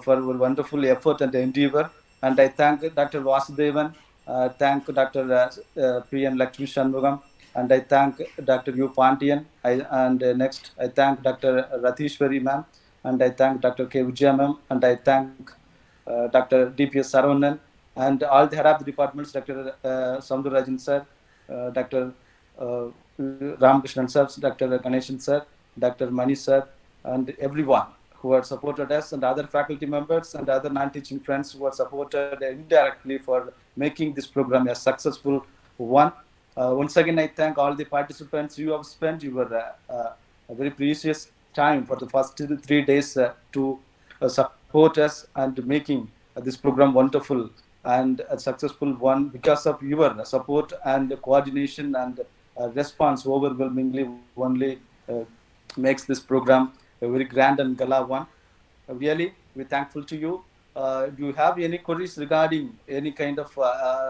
for your wonderful effort and endeavor. And I thank Dr. Vasudevan, thank Dr. Priyan Lakshmi Shanmugam, and I thank Dr. U. Pandian. And next, I thank Dr. Ratishwari ma'am, and I thank Dr. K. Vijaya ma'am, and I thank Dr. D.P.S. Saravanan, and all the head of the departments, Dr. Soundarajan sir, Dr. Ramakrishnan sir, Dr. Ganeshan sir, Dr. Mani sir, and everyone who have supported us, and other faculty members and other non-teaching friends who have supported indirectly for making this program a successful one. Once again, I thank all the participants. You have spent your a very precious time for the first 3 days to support us and making this program wonderful and a successful one because of your support and coordination and response overwhelmingly only makes this program a very grand and gala one. Really, we're thankful to you. Do you have any queries regarding any kind of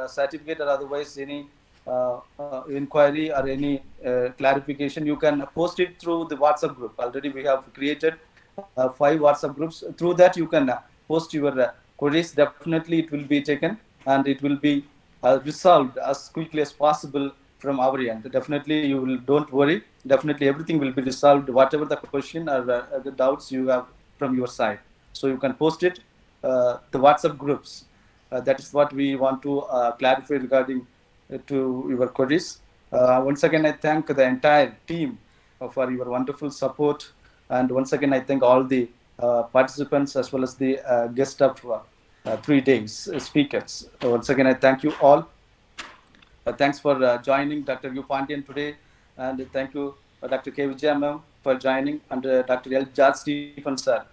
certificate or otherwise any inquiry or any clarification? You can post it through the WhatsApp group. Already we have created 5 WhatsApp groups. Through that, you can post your queries. Definitely, it will be taken and it will be resolved as quickly as possible from our end. Definitely, you will don't worry. Definitely, everything will be resolved. Whatever the question or the doubts you have from your side, so you can post it the WhatsApp groups. That is what we want to clarify regarding to your queries. Once again, I thank the entire team for your wonderful support, and once again, I thank all the participants as well as the guest of 3 days speakers. Once again, I thank you all. Thanks for joining Dr. U. Pandian today, and thank you, Dr. K. Vijaya ma'am, for joining, and Dr. L. George Stephen sir.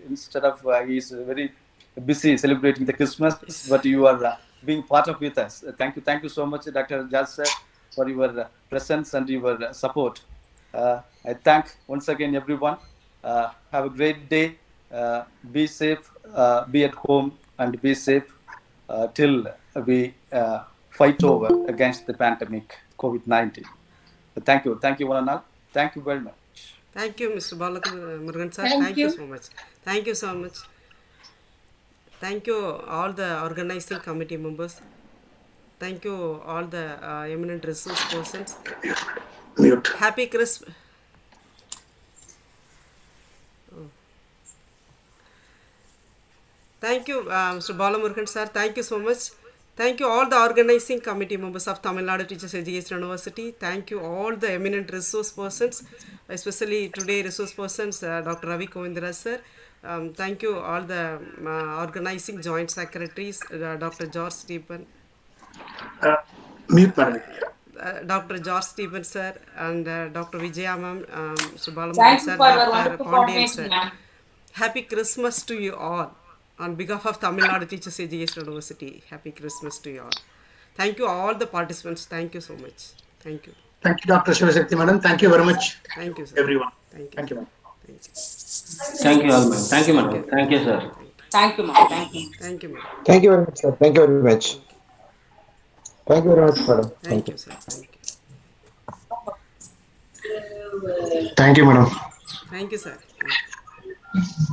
Instead of he is very busy celebrating the Christmas, Yes. but you are being part of with us. Thank you so much, Dr. George sir, for your presence and your support. I thank once again everyone. Have a great day. Be safe. Be at home and be safe till we fight over against the pandemic COVID-19. Thank you. Thank you, one and all. Thank you very much. Thank you, Mr. Murugan sir. Thank Thank you you. so much. Thank you so much. Thank you all the organizing committee members. Thank you all the eminent resource persons. Mute. Happy Christmas. Thank you, Mr. Balamurkan sir. Thank you so much. Thank you all the organizing committee members of Tamil Nadu Teachers Education University. Thank you all the eminent resource persons, especially today resource persons, Dr. Ravi Kovindra sir. Thank you all the organizing joint secretaries, Dr. George Stephen, Mute, madam. Dr. George Stephen sir, and Dr. Vijaya ma'am, Mr. Balamurkan Thank you sir, for your Dr. wonderful Pandian coordination, sir. ma'am. Happy Christmas to you all. On behalf of Tamil Nadu Teachers Education University, happy Christmas to you all. Thank you all the participants. Thank you so much. Thank you. Thank you, Dr. Shivasakti, madam. Thank you very much, Thank you, sir. everyone. Thank you. Thank you, madam. Thank you. Thank you all, ma'am. Thank you, madam. Thank you, sir. Thank you, ma'am. Thank you. Thank you, madam. Thank you very much, sir. Thank you very much. Thank you very much, madam. Thank you, sir. Thank you. Thank you, madam. Thank you, sir. Thank you.